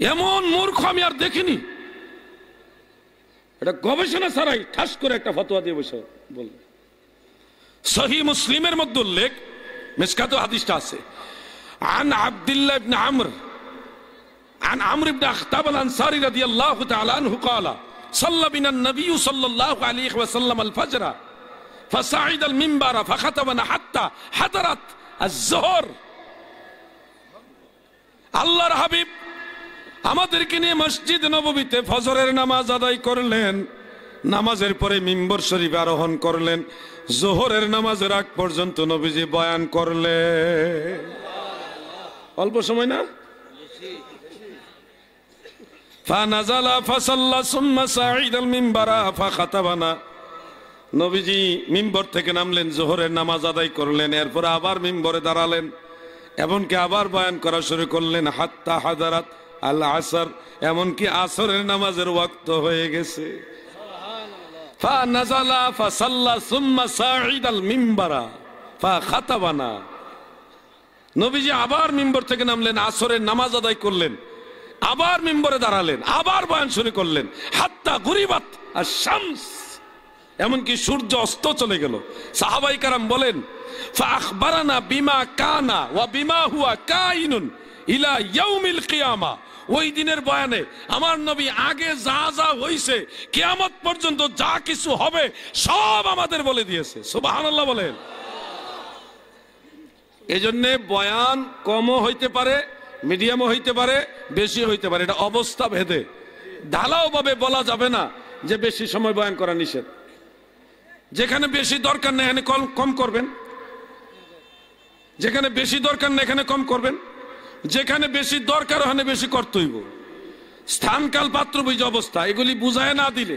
[SPEAKER 1] এমন মূর্খ আমি আর দেখিনি। এটা গবেষণা ছাড়াই ঠাস করে একটা ফতোয়া দিয়ে বসে বলল। সহিহ মুসলিমের মধ্যে উল্লেখ, মিশকাত হাদিসটা আছে, আন আব্দুল্লাহ ইবনে আমর عن عمرو بن أخطاب الأنصاري رضي الله تعالى عنه قال صلى بنا النبي صلى الله عليه وسلم الفجر فصعد المنبر فخطبنا حتى حضرت الظهر। আল্লাহর হাবিব আমাদেরকে নিয়ে মসজিদ নববীতে ফজরের নামাজ আদায় করলেন, নামাজের পরে মিম্বর শরীফ আরোহণ করলেন, জোহরের নামাজের আগ পর্যন্ত নবীজি বয়ান করলেন। অল্প সময় না? ফানাজালা ফাসাল্লা সুম্মা সাঈদাল মিম্বারা ফাখাতাবানা। নবীজি মিম্বর থেকে নামলেন, জোহরের নামাজ আদায় করলেন, এরপর আবার মিম্বরে দাঁড়ালেন, এমনকি আবার বয়ান করা শুরু করলেন হাত্তা হাদারাত আল আসর, এমনকি আসরের নামাজের ওয়াক্ত হয়ে গেছে। ফানাজালা ফাসাল্লা সুম্মা সাঈদাল মিম্বারা ফাখাতাবানা। নবীজি আবার মিম্বর থেকে নামলেন, আসরের নামাজ আদায় করলেন, আবার মিম্বরে দাঁড়ালেন, আবার বয়ান শুরু করলেন হাত্তা গুরিবাত আশ-শামস, এমনকি সূর্য অস্ত চলে গেল। সাহাবাই কারাম বলেন ফাআখবারানা বিমা কানা ওয়া বিমা হুয়া কাইনুন ইলা ইয়াউমিল কিয়ামা। ওই দিনের বয়ানে আমার নবী আগে যা যা হইছে কিয়ামত পর্যন্ত যা কিছু হবে সব আমাদের বলে দিয়েছে। সুবহানাল্লাহ বলেন। এজন্য বয়ান কমও হইতে পারে, মিডিয়ামও হইতে পারে, বেশি হইতে পারে, এটা অবস্থা ভেদে। ঢালাও ভাবে বলা যাবে না যে বেশি সময় বয়ান করা নিষেধ। যেখানে বেশি দরকার নেই এখানে কম করবেন, যেখানে বেশি দরকার নেই এখানে কম করবেন, যেখানে বেশি দরকার ওখানে বেশি করতে হইব। স্থান কাল পাত্র বুঝে অবস্থা এগুলি বুঝায় না দিলে,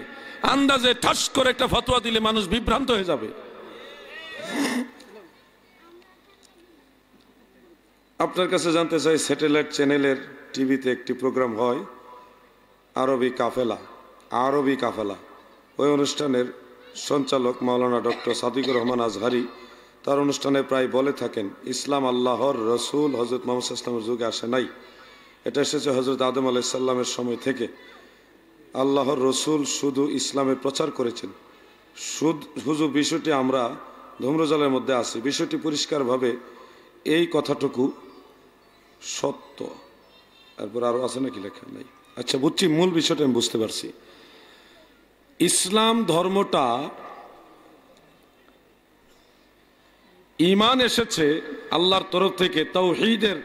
[SPEAKER 1] আন্দাজে ঠাস করে একটা ফতোয়া দিলে মানুষ বিভ্রান্ত হয়ে যাবে। আপনার কাছে জানতে চাই, স্যাটেলাইট চ্যানেলের টিভিতে একটি প্রোগ্রাম হয় আরবি কাফেলা। ওই অনুষ্ঠানের সঞ্চালক মাওলানা ডক্টর সাদিকুর রহমান আজহারি তার অনুষ্ঠানে প্রায় বলে থাকেন, ইসলাম আল্লাহর রসুল হজরত মোহাম্মদ ইসলামের যুগে আসে নাই, এটা এসেছে হজরত আদম আলাইসাল্লামের সময় থেকে। আল্লাহর রসুল শুধু ইসলামের প্রচার করেছেন। শুধু বিষয়টি আমরা ধূম্রজালের মধ্যে আছি, বিষয়টি পরিষ্কারভাবে এই কথাটুকু সত্য। তারপর আরো আছে নাকি লেখা নাই? আচ্ছা বুঝছি, মূল বিষয়টা আমি বুঝতে পারছি। ইসলাম ধর্মটা ঈমান এসেছে আল্লাহর তরফ থেকে, তাওহীদের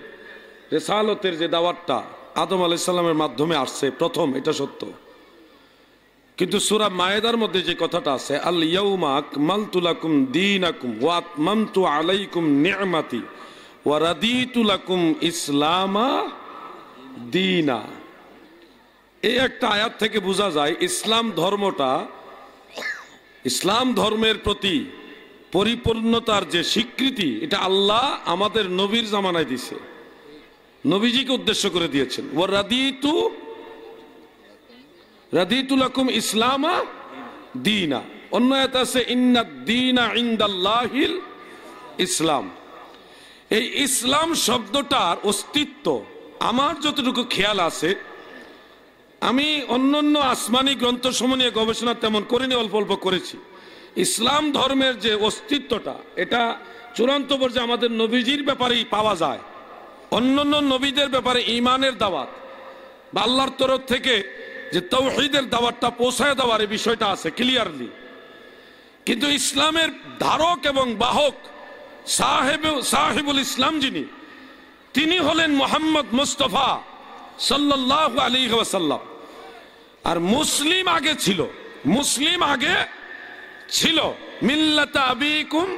[SPEAKER 1] রিসালতের যে দাওয়াতটা আদম আলাইহিস সালামের মাধ্যমে আসছে প্রথম, এটা সত্য। কিন্তু সূরা মায়েদার মধ্যে যে কথাটা আছে, আল ইয়াউমা আকমালতু লাকুম দীনাকুম ওয়া আতমামতু আলাইকুম নি'মাতি ওয়া রাদিতু লাকুম ইসলামা দীনা, এই একটা আয়াত থেকে বোঝা যায় ইসলাম ধর্মটা, ইসলাম ধর্মের প্রতি পরিপূর্ণতার যে স্বীকৃতি, এটা আল্লাহ আমাদের নবীর জামানায় দিছে, নবীজিকে উদ্দেশ্য করে দিয়েছেন। ওয়া রাদিতু লাকুম ইসলামা দীনা। অন্য আয়াত আছে ইন্নাদ দীনা ইনদাল্লাহিল ইসলাম। এই ইসলাম শব্দটার অস্তিত্ব আমার যতটুকু খেয়াল আছে, আমি অন্যান্য আসমানি গ্রন্থসমূহ নিয়ে গবেষণা তেমন করিনি, অল্প অল্প করেছি। ইসলাম ধর্মের যে অস্তিত্বটা, এটা চূড়ান্ত পর্যায়ে আমাদের নবীজির ব্যাপারেই পাওয়া যায়। অন্যান্য নবীদের ব্যাপারে ঈমানের দাওয়াত বা আল্লাহর তরফ থেকে যে তাওহীদের দাওয়াতটা পৌঁছায় দেওয়ার এই বিষয়টা আছে ক্লিয়ারলি। কিন্তু ইসলামের ধারক এবং বাহক সাহেবুল ইসলাম যিনি, তিনি হলেন মুহাম্মদ মুস্তাফা সাল্লাল্লাহু আলাইহি ওয়াসাল্লাম। আর মুসলিম আগে ছিল মিল্লাতা আবিকুম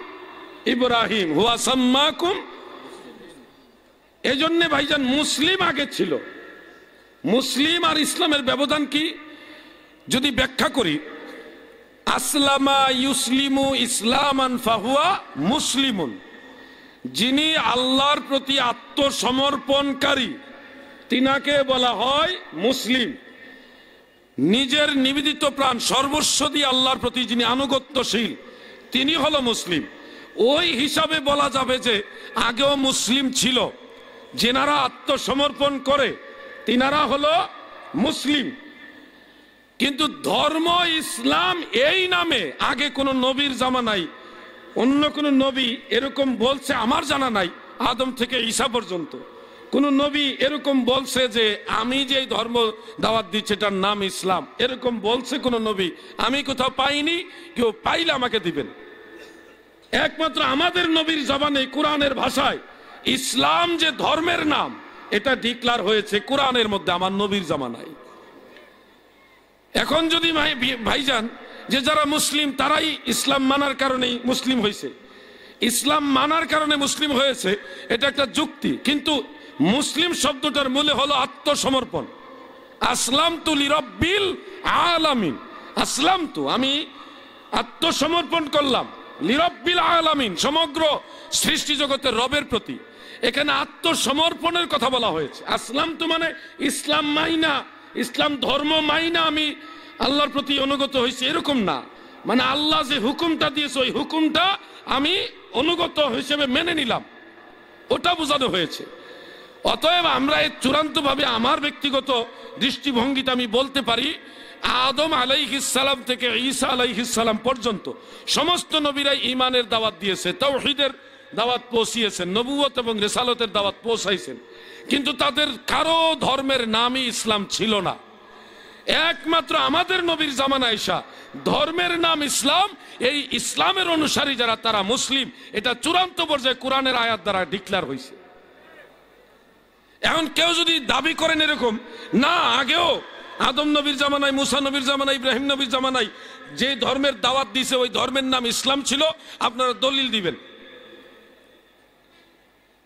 [SPEAKER 1] ইব্রাহিম হুয়া সাম্মাকুম। এজন্য ভাইজান মুসলিম আগে ছিল। মুসলিম আর ইসলামের ব্যবধান কি যদি ব্যাখ্যা করি, আসলামা ইউসলিমু ইসলামান ফাহুয়া মুসলিমুন, যিনি আল্লাহর প্রতি আত্মসমর্পণকারী তিনাকে বলা হয় মুসলিম। নিজের নিবেদিত প্রাণ সর্বস্ব দিয়ে আল্লাহর প্রতি যিনি আনুগত্যশীল, তিনি হলো মুসলিম। ওই হিসাবে বলা যাবে যে আগেও মুসলিম ছিল, যেনারা আত্মসমর্পণ করে তিনারা হলো মুসলিম। কিন্তু ধর্ম ইসলাম এই নামে আগে কোন নবীর জামানায় অন্য কোন নবী এরকম বলছে আমার জানা নাই। আদম থেকে ঈসা পর্যন্ত কোন নবী এরকম বলছে যে আমি যে ধর্ম দাওয়াত দিচ্ছি এটার নাম ইসলাম, এরকম বলছে কোন নবী আমি কোথাও পাইনি। কেউ পাইলে আমাকে দিবেন। একমাত্র আমাদের নবীর জবানে কোরআনের ভাষায় ইসলাম যে ধর্মের নাম এটা ডিক্লার হয়েছে কোরআনের মধ্যে, আমার নবীর জামানায়। এখন যদি ভাইজান যে যারা মুসলিম তারাই ইসলাম মানার কারণেই মুসলিম হয়েছে, ইসলাম মানার কারণে মুসলিম হয়েছে, এটা একটা যুক্তি। কিন্তু মুসলিম শব্দটার মূলে হলো আত্মসমর্পণ। আসলাম তু লিরাব্বিল আলামিন, আসলাম তু আমি আত্মসমর্পণ করলাম লিরাব্বিল আলামিন সমগ্র সৃষ্টি জগতের রবের প্রতি। এখানে আত্মসমর্পণের কথা বলা হয়েছে। আসলাম তু মানে ইসলাম মাইনা, ইসলাম ধর্ম মাইনা আমি আল্লাহর প্রতি অনুগত হয়েছি এরকম না, মানে আল্লাহ যে হুকুমটা দিয়েছে ওই হুকুমটা আমি অনুগত হিসেবে মেনে নিলাম, ওটা বোঝানো হয়েছে। অতএব আমরা এই চূড়ান্তভাবে আমার ব্যক্তিগত দৃষ্টিভঙ্গিতে আমি বলতে পারি আদম আলাইহিস সালাম থেকে ঈসা আলাইহিস সালাম পর্যন্ত সমস্ত নবীরাই ঈমানের দাওয়াত দিয়েছে, তাওহীদের দাওয়াত পৌঁছিয়েছেন, নবুয়ত এবং রিসালতের দাওয়াত পৌঁছাইছেন। কিন্তু তাদের কারো ধর্মের নামই ইসলাম ছিল না। একমাত্র আমাদের নবীর জামানায় আয়েশা ধর্মের নাম ইসলাম, এই ইসলামের অনুসারী যারা তারা মুসলিম, এটা চূড়ান্ত পর্যায়ে কোরআনের আয়াত দ্বারা ডিক্লেয়ার হয়েছে। এখন কেউ যদি দাবি করেন এরকম না, আগেও আদম নবীর জামানায়, মুসা নবীর জামানায়, ইব্রাহিম নবীর জামানায় যে ধর্মের দাওয়াত দিছে ওই ধর্মের নাম ইসলাম ছিল, আপনারা দলিল দিবেন।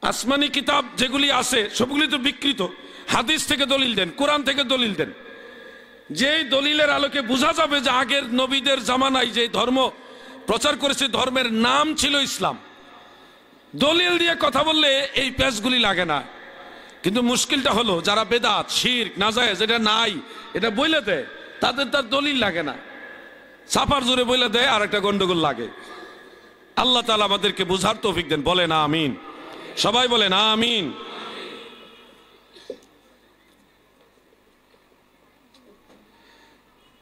[SPEAKER 1] আসমানি কিতাব যেগুলি আছে সবগুলি তো বিকৃত, হাদিস থেকে দলিল দেন, কোরআন থেকে দলিল দেন। যেই দলিলের আলোকে বোঝা যাবে যে আগের নবীদের জামানায় যে ধর্ম প্রচার করেছে ধর্মের নাম ছিল ইসলাম, দলিল দিয়ে কথা বললে এই পেজগুলি লাগে না। কিন্তু মুশকিলটা হলো যারা বেদাত শিরক নাজায়েজ এটা নাই এটা বইলে দেয়, তাদের তার দলিল লাগে না, সাফার জোরে বইলে দেয় আর একটা গন্ডগোল লাগে। আল্লাহ তাআলা আমাদেরকে বুঝার তৌফিক দেন, বলে না আমিন, সবাই বলে না আমিন।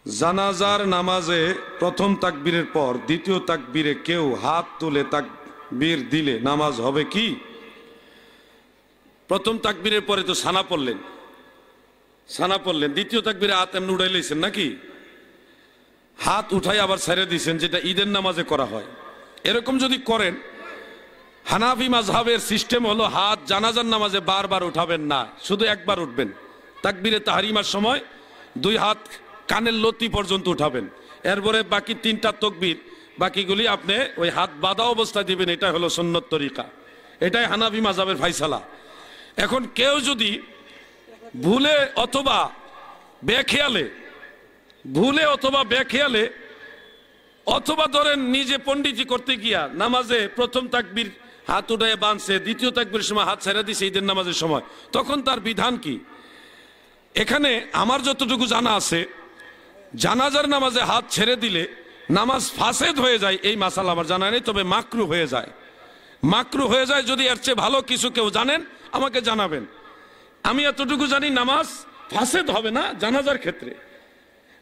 [SPEAKER 1] জানাজার নামাজে প্রথম তাকবীরের পর দ্বিতীয় তাকবীরে কেউ হাত তুলে তাকবীর দিলে নামাজ হবে কি? প্রথম তাকবীরের পরে তো সানা পড়লেন, দ্বিতীয় তাকবীরে হাত এমনি উঠাই লইছেন নাকি? হাত উঠাই আবার ছেড়ে দিয়েছেন, যেটা ঈদের নামাজে করা হয়। এরকম যদি করেন, হানাফি মাযহাবের সিস্টেম হলো হাত জানাজার নামাজে বারবার উঠাবেন না, শুধু একবার উঠবেন। তাকবীরে তাহরিমার সময় দুই হাত কানের লতি পর্যন্ত উঠাবেন, এরপরে বাকি তিনটা তাকবীর বাকিগুলি আপনি ওই হাত বাঁধা অবস্থায় দিবেন। এটা হলো সুন্নত তরিকা, এটাই হানাফি মাযহাবের ফায়সালা। এখন কেউ যদি ভুলে অথবা বেখেয়ালে অথবা ধরেন নিজে পণ্ডিতি করতে গিয়া নামাজে প্রথম তাকবীর হাত উঠায় বাঁধছে, দ্বিতীয় তাকবীরের সময় হাত ছেড়ে দিছে ঈদের নামাজের সময়, তখন তার বিধান কি? এখানে আমার যতটুকু জানা আছে, জানাজার নামাজে হাত ছেড়ে দিলে নামাজ ফাসেদ হয়ে যায় এই মাসালা আমার জানা নেই, তবে মাকরু হয়ে যায়। যদি এর চেয়ে ভালো কিছু কেউ জানেন আমাকে জানাবেন। আমি এতটুকু জানি নামাজ ফাসেদ হবে না, জানাজার ক্ষেত্রে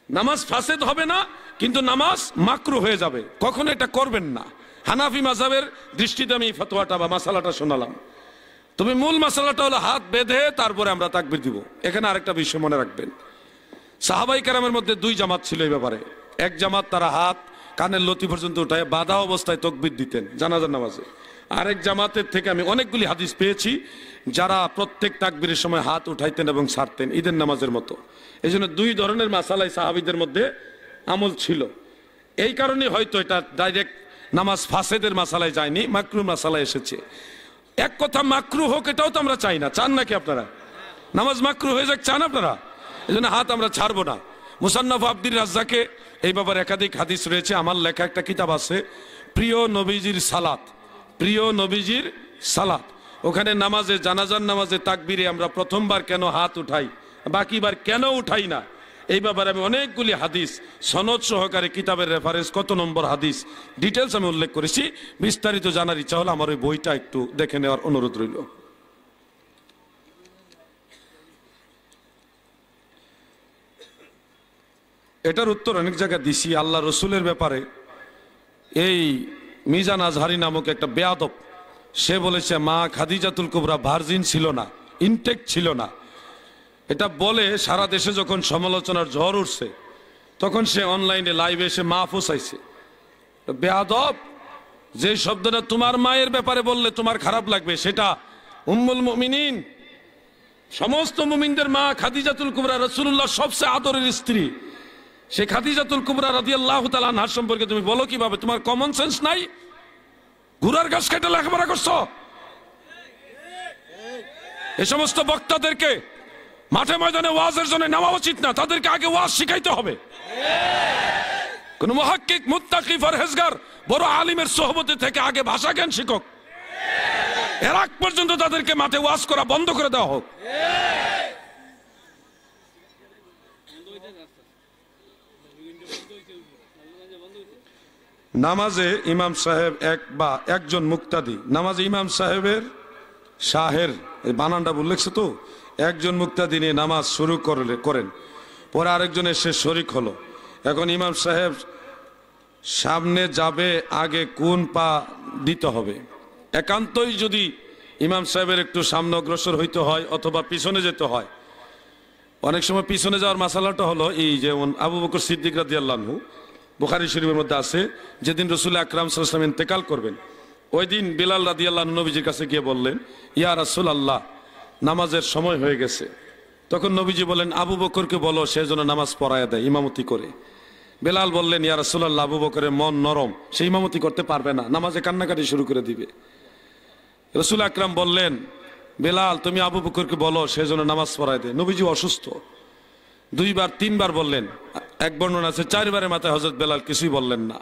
[SPEAKER 1] নামাজ ফাসেদ হবে না, কিন্তু নামাজ মাকরু হয়ে যাবে, কখন এটা করবেন না। হানাফি মাযহাবের দৃষ্টিতে আমি ফতোয়াটা বা মাসালাটা শোনালাম। তবে মূল মাসালাটা হলো হাত বেঁধে তারপরে আমরা তাকবীর দিব। এখানে আরেকটা বিষয় মনে রাখবেন, সাহাবাই কেরামের মধ্যে দুই জামাত ছিল এই ব্যাপারে। এক জামাত তারা হাত কানের লতি পর্যন্ত উঠায় বাঁধা অবস্থায় তাকবীর দিতেন জানাজার নামাজে। আরেক জামাতের থেকে আমি অনেকগুলি হাদিস পেয়েছি যারা প্রত্যেক তাকবীরের সময় হাত উঠাইতেন এবং ছাড়তেন ঈদের নামাজের মতো। এই জন্য দুই ধরনের মাসালাই সাহাবীদের মধ্যে আমল ছিল। এই কারণে হয়তো এটা ডাইরেক্ট নামাজ ফাসেদের মাসালায় যায়নি, মাকরু মাসালায় এসেছে। এক কথা মাকরু হোক এটাও তো আমরা চাই না, চান নাকি আপনারা? নামাজ মাকরু হয়ে যাক চান আপনারা? এই জন্য হাত আমরা ছাড়বো না। মুসান্নাফ আব্দুর রাজ্জাকে এই ব্যাপারে একাধিক হাদিস রয়েছে। আমার লেখা একটা কিতাব আছে প্রিয় নবীজির সালাত। ওখানে নামাজে জানাজার নামাজে তাকবীরে আমরা প্রথমবার কেন হাত উঠাই, বাকিবার কেন উঠাই না, এই ব্যাপারে আমি অনেকগুলি হাদিস সনদ সহকারে কিতাবের রেফারেন্স কত নম্বর হাদিস ডিটেলস আমি উল্লেখ করেছি। বিস্তারিত জানার ইচ্ছা হলে আমার ওই বইটা একটু দেখে নেওয়ার অনুরোধ রইল। এটার উত্তর অনেক জায়গায় দিছি। আল্লাহ রসুলের ব্যাপারে এই মিজান আজহারি নামক একটা বেয়াদব, সে বলেছে মা খাদিজাতুল কুবরা ভার্জিন ছিল না, ইনটেক ছিল না। এটা বলে সারা দেশে যখন সমালোচনার ঝড় উঠছে, তখন সে অনলাইনে লাইভে এসে মা ফোসাইছে। বেয়াদব, যে শব্দটা তোমার মায়ের ব্যাপারে বললে তোমার খারাপ লাগবে, সেটা উম্মুল মুমিনিন, সমস্ত মুমিনদের মা খাদিজাতুল কুবরা, রাসূলুল্লাহ সবচেয়ে আদরের স্ত্রী, সে খাদিজাতুল কুবরা রাদিয়াল্লাহু তাআলা আনহার সম্পর্কে তুমি বলো কিভাবে? তোমার কমন সেন্স নাই? ঘোড়ার গাছ কেটে লেখাপড়া করছো? এ সমস্ত বক্তাদেরকে মাঠে ময়দানে ওয়াজের জন্য নেওয়া উচিত না, তাদেরকে আগে ওয়াজ শিখাইতে হবে। কোন মুহাক্কিক, মুত্তাকি, পরহেজগার, বড় আলিমের সোহবতে থেকে আগে ভাষা জ্ঞান শিখক, এর আগ পর্যন্ত তাদেরকে মাঠে ওয়াজ করা বন্ধ করে দেওয়া হোক। নামাজে ইমাম সাহেব একজন মুক্তাদি, নামাজে ইমাম সাহেবের শাহের বানানটা উল্লেখছে তো, একজন মুক্তাদি নিয়ে নামাজ শুরু করেন, পরে আরেকজন এসে শরিক হলো। এখন ইমাম সাহেব সামনে যাবে, আগে কোন পা দিতে হবে? একান্তই যদি ইমাম সাহেবের একটু সামনে অগ্রসর হইতে হয় অথবা পিছনে যেতে হয়, অনেক সময় পিছনে যাওয়ার মাসালাটা হলো এই, যেমন আবু বকর সিদ্দিক রাদিয়াল্লাহু আনহু, বুখারী শরীফের মধ্যে আছে, যেদিন রাসূল আকরাম সাল্লাল্লাহু আলাইহি ওয়াসাল্লাম ইন্তেকাল করবেন, ওই দিন বিলাল রাদিয়াল্লাহু আনহু নবীজির কাছে গিয়ে বললেন, ইয়া রাসূলুল্লাহ, নামাজের সময় হয়ে গেছে। তখন নবীজি বলেন, আবু বকরকে বলো সে যেন নামাজ পড়ায় দেয়, ইমামতি করে। বেলাল বললেন, ইয়া রাসূলুল্লাহ, আবু বকরের মন নরম, সে ইমামতি করতে পারবে না, নামাজে কান্নাকাটি শুরু করে দিবে। রাসূল আকরাম বললেন, বেলাল তুমি আবু বকরকে বলো সে যেন নামাজ পড়ায় দেয়। নবীজি অসুস্থ, 2 বার 3 বার বললেন, এক বর্ণনা আছে 4 বারের মাথায় হযরত বেলাল কিছুই বললেন না।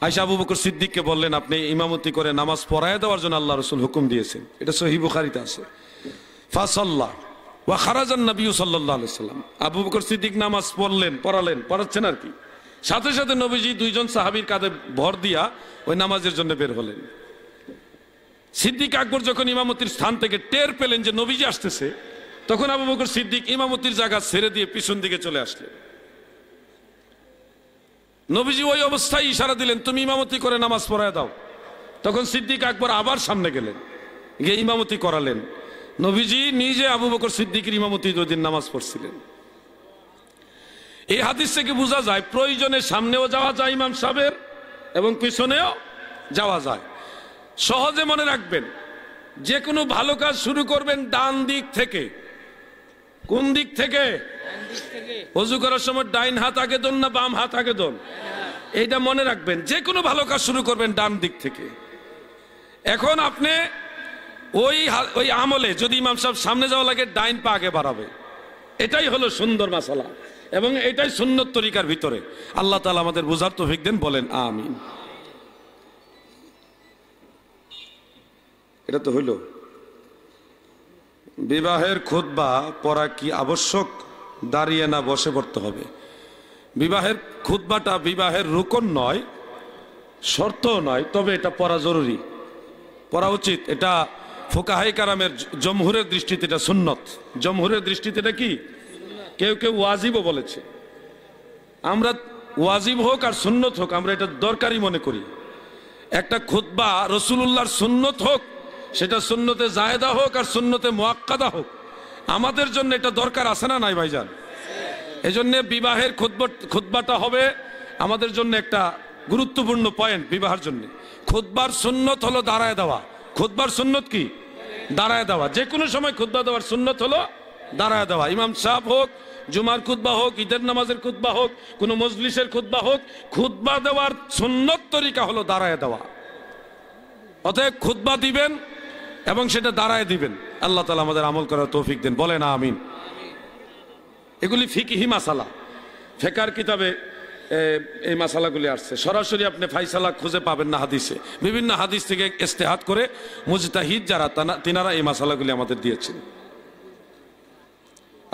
[SPEAKER 1] আয়েশা আবু বকর সিদ্দিককে বললেন, আপনি ইমামতি করে নামাজ পড়ায় দেওয়ার জন্য আল্লাহ রাসূল হুকুম দিয়েছেন, এটা সহিহ বুখারীতে আছে। ফাসাল্লাহ ওয়া খারাজান নবী সাল্লাল্লাহু আলাইহি ওয়াসাল্লাম, আবু বকর সিদ্দিক নামাজ পড়াচ্ছেন আর কি, সাথে সাথে নবীজি 2 জন সাহাবীর কাঁধে ভর দিয়া ওই নামাজের জন্য বের হলেন। সিদ্দিক আকবর যখন ইমামতির স্থান থেকে টের পেলেন যে নবীজি আসতেছে, তখন আবু বকর সিদ্দিক ইমামতির জায়গা ছেড়ে দিয়ে পিছন দিকে চলে আসলেন। নবীজি ওই অবস্থায় ইশারা দিলেন, তুমি ইমামতি করে নামাজ পড়ায় দাও। তখন সিদ্দিক আকবর আবার সামনে গেলেন, গিয়ে ইমামতি করালেন। নবীজি নিজে আবু বকর সিদ্দিকের ইমামতি 2 দিন নামাজ পড়ছিলেন। এই হাদিস থেকে বোঝা যায় প্রয়োজনে সামনেও যাওয়া যায় ইমাম সাহেবের, এবং পিছনেও যাওয়া যায়। সহজে মনে রাখবেন, যে কোনো ভালো কাজ শুরু করবেন ডান দিক থেকে। কোন দিক থেকে? ওযু করার সময় ডাইন হাত আগে দন না বাম হাত আগে দন? এইটা মনে রাখবেন, যে কোনো ভালো কাজ শুরু করবেন ডান দিক থেকে। এখন আপনি ওই আমলে যদি ইমাম সাহেব সামনে যাওয়া লাগে, ডাইন পা আগে বাড়াবে। এটাই হলো সুন্দর মাসালা, এবং এটাই সুন্নত তরিকার ভিতরে। আল্লাহ তাআলা আমাদের বুঝার তৌফিক দেন, বলেন আমিন। এটা তো হইল। বিবাহের খুতবা পড়া কি আবশ্যক? দাঁড়িয়ে না বসে পড়তে হবে? বিবাহের খুতবাটা বিবাহের রুকন নয়, শর্ত নয়, তবে এটা পড়া জরুরি, পড়া উচিত। এটা ফুকাহায়ে কেরামের জমহুরের দৃষ্টিতে এটা সুন্নত। জমহুরের দৃষ্টিতে এটা কি? কেউ কেউ ওয়াজিবও বলেছে। আমরা ওয়াজিব হোক আর সুন্নত হোক, আমরা এটা দরকারি মনে করি। একটা খুতবা রাসূলুল্লাহর সুন্নত হোক, সেটা সুন্নতে জায়েদা হোক আর সুন্নতে মুআক্কাদা হোক, আমাদের জন্য এটা দরকার আছে না নাই ভাইজান? এজন্য বিবাহের খুতবাটা হবে আমাদের জন্য একটা গুরুত্বপূর্ণ পয়েন্ট। বিবাহের জন্য খুতবার সুন্নত হলো দাঁড়ায় দেওয়া। খুতবার সুন্নত কি? দাঁড়ায় দেওয়া। যে কোনো সময় খুতবা দেওয়ার সুন্নত হলো দাঁড়ায় দেওয়া। ইমাম সাহেব হোক, জুমার খুতবা হোক, ঈদের নামাজের খুতবা হোক, কোনো মজলিসের খুতবা হোক, খুতবা দেওয়ার সুন্নত তরিকা হলো দাঁড়ায় দেওয়া। অতএব খুতবা দিবেন এবং সেটা দাঁড়ায় দিবেন। আল্লাহ তাআলা আমাদের আমল করার তৌফিক দেন, বলেন আমিন। এগুলি ফিকহি মাসালা, ফিকহের কিতাবে এই মাসালাগুলি আসছে। সরাসরি আপনি ফাইসালা খুঁজে পাবেন না হাদিসে, বিভিন্ন হাদিস থেকে ইস্তেহাদ করে মুজতাহিদ যারা তিনারা এই মাসালাগুলি আমাদের দিয়েছেন।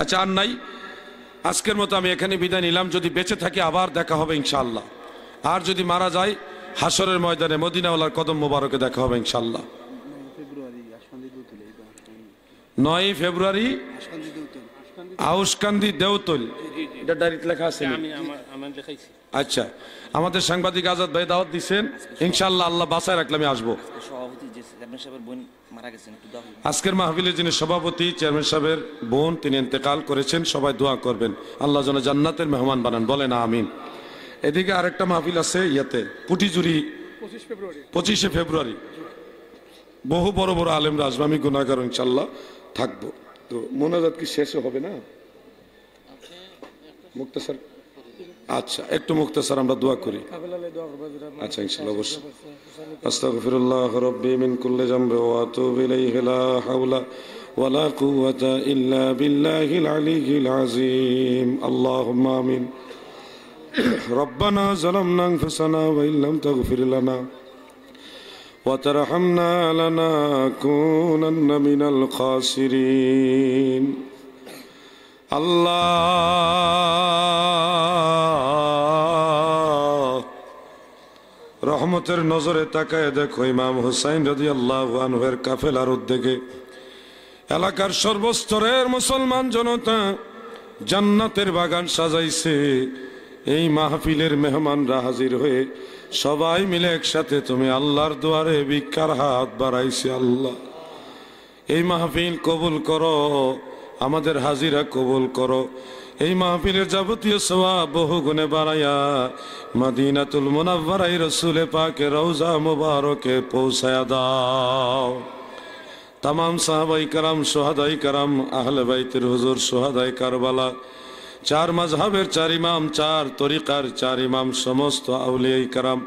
[SPEAKER 1] আচ্ছা, আর নাই, আজকের মতো আমি এখানে বিদায় নিলাম। যদি বেঁচে থাকি আবার দেখা হবে ইনশাআল্লাহ। আর যদি মারা যায় হাসরের ময়দানে মদিনাওয়ালার কদম মোবারকে দেখা হবে ইনশাআল্লাহ। 9 ফেব্রুয়ারি আউশকান্দি দেওতল। এটা ডাইরেক্ট লেখা আছে নি?
[SPEAKER 2] আমি লেখাইছি।
[SPEAKER 1] আচ্ছা, আমাদের সাংবাদিক আজাদ ভাই দাওয়াত দিচ্ছেন, ইনশাআল্লাহ আল্লাহ বাঁচায় রাখলে আমি আসবো।
[SPEAKER 2] সভাপতি যে চেয়ারম্যান সাহেবের বোন মারা গেছেন, একটু দোয়া করবেন।
[SPEAKER 1] আজকের মাহফিলের যিনি সভাপতি চেয়ারম্যান সাহেবের বোন, তিনি ইন্তেকাল করেছেন, সবাই দোয়া করবেন আল্লাহ যেন জান্নাতের মেহমান বানান, বলেন আমিন। এদিকে আরেকটা মাহফিল আছে ইয়াতে পুটিজুরি 25শে ফেব্রুয়ারি, বহু বড় বড় আলেমরা আসবে, আমি গুনাহগার ইনশাআল্লাহ থাকবো। তো মোনাজাত কি শেষ হবে না? মুক্তাসার, আচ্ছা একটু মুক্তাসার আমরা দোয়া করি। আচ্ছা ইনশাআল্লাহ অবশ্যই। আস্তাগফিরুল্লাহ রাব্বি মিন কুল্লি যামবি ওয়া আতুবু ইলাইহি লা হাওলা ওয়ালা কুওয়াতা ইল্লা বিল্লাহিল আলিয়্যিল আযীম। আল্লাহুম্মা আমিন। রব্বানা যালামনা আনফুসানা ওয়া ইল্লাম তাগফির লানা ওয়া তারহামনা লানাকুনান্না মিনাল খাসিরিন। আল্লাহ রহমতের নজরে তাকায় দেখো ইমাম হুসাইন রাদিয়াল্লাহু আনহুর কাফেলার উদ্যোগে এলাকার সর্বস্তরের মুসলমান জনতা জান্নাতের বাগান সাজাইছে। এই মাহফিলের মেহমানরা হাজির হয়ে সবাই মিলে একসাথে তুমি আল্লাহর দুয়ারে ভিক্ষার হাত বাড়াইছে। আল্লাহ এই মাহফিল কবুল করো, আমাদের হাজিরা কবুল করো। এই মাহফিলের যাবতীয় সওয়াব বহু গুণে বাড়াইয়া মদিনাতুল মুনাওয়ারায় রাসূলে পাকের রওজা মুবারকে পৌঁছায়া দাও। तमाम साहबाई कराम सोहादाई कराम आहले बैतेर हुजूर सोहादाई करबाला चार मजहबेर चार इमाम चार तरिकार चार इमाम समस्त आउलियाई कराम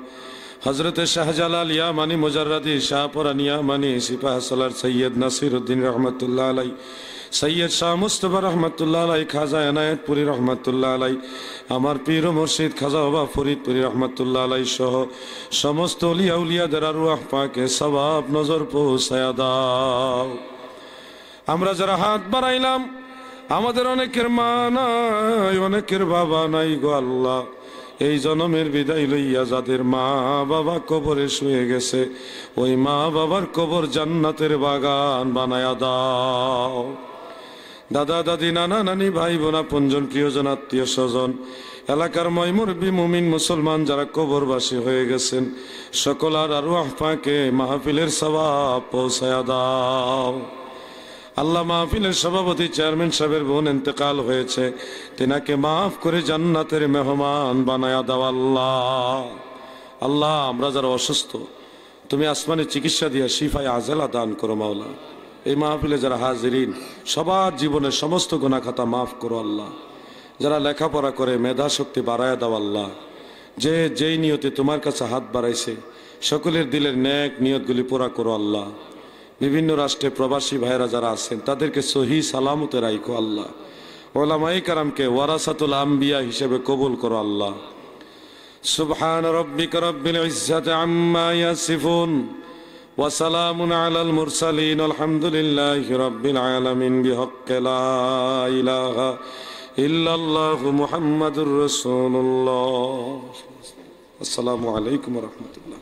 [SPEAKER 1] हजरत शाहजालाल यामानी मुजर्रदी शाहपुरान यामानी सिपाह सलार सैयद नसीरुद्दीन रहमतुल्लाह अलैहि सैयद शाह मुस्तफा रहमतुल्लाह अलैहि खाजा इनायतपुरी रहमतुल्लाह अलैहि आमार पीर मुर्शिद खाजा बाबा फरीदपुरी रहमतुल्लाह अलैहि सह समस्त औलिया औलियाদের আরওয়াহ পাকে সওয়াব নজর পৌঁছায়া দাও। আমরা যারা হাত বাড়াইলাম আমাদের অনেকের মা নাই, অনেকের বাবা নাই গো আল্লাহ। এই জন্মের বিদায় লইয়া যাদের মা বাবা কবরে শুয়ে গেছে ওই মা বাবার কবর জান্নাতের বাগান বানায়া দাও। দাদা দাদি নানা নানি ভাই বোনা পঞ্জন প্রিয়জন আত্মীয় স্বজন এলাকার ময়মুরবি মুমিন মুসলমান যারা কবরবাসী হয়ে গেছেন সকলার আরওয়াহ পাকে মাহফিলের সওয়াব পৌঁছায়া দাও। আল্লাহ মাহফিলের সভাপতি চেয়ারম্যান সাহেবের বোন ইন্তেকাল হয়েছে, তিনাকে মাফ করে জান্নাতের মেহমান বানায়া দাও। আল্লাহ আল্লাহ আমরা যারা অসুস্থ তুমি আসমানে চিকিৎসা দিয়া শিফায়ে আজেলা দান করো মাওলা। এই মাহফিলে যারা হাজিরিন সবার জীবনের সমস্ত গুনাহ খাতা মাফ করো আল্লাহ। যারা লেখাপড়া করে মেধা শক্তি বাড়ায়া দাও আল্লাহ। যে যেই নিয়তে তোমার কাছে হাত বাড়াইছে সকলের দিলের নেক নিয়তগুলি পুরা করো আল্লাহ। বিভিন্ন রাষ্ট্রে প্রবাসী ভাইরা যারা আছেন তাদেরকে সহি সালামতে রাখো আল্লাহ। উলামায়ে কেরামকে ওয়ারাসাতুল আম্বিয়া হিসেবে কবুল করো আল্লাহ। সুবহান রাব্বিকা রাব্বিল ইজ্জাতি আম্মা ইয়াসিফুন ওয়া সালামুন আলাল মুরসালিন আলহামদুলিল্লাহি রাব্বিল আলামিন বিহাক্কি লা ইলাহা ইল্লাল্লাহু মুহাম্মাদুর রাসূলুল্লাহ। আসসালামু আলাইকুম ওয়া রাহমাতুল্লাহ।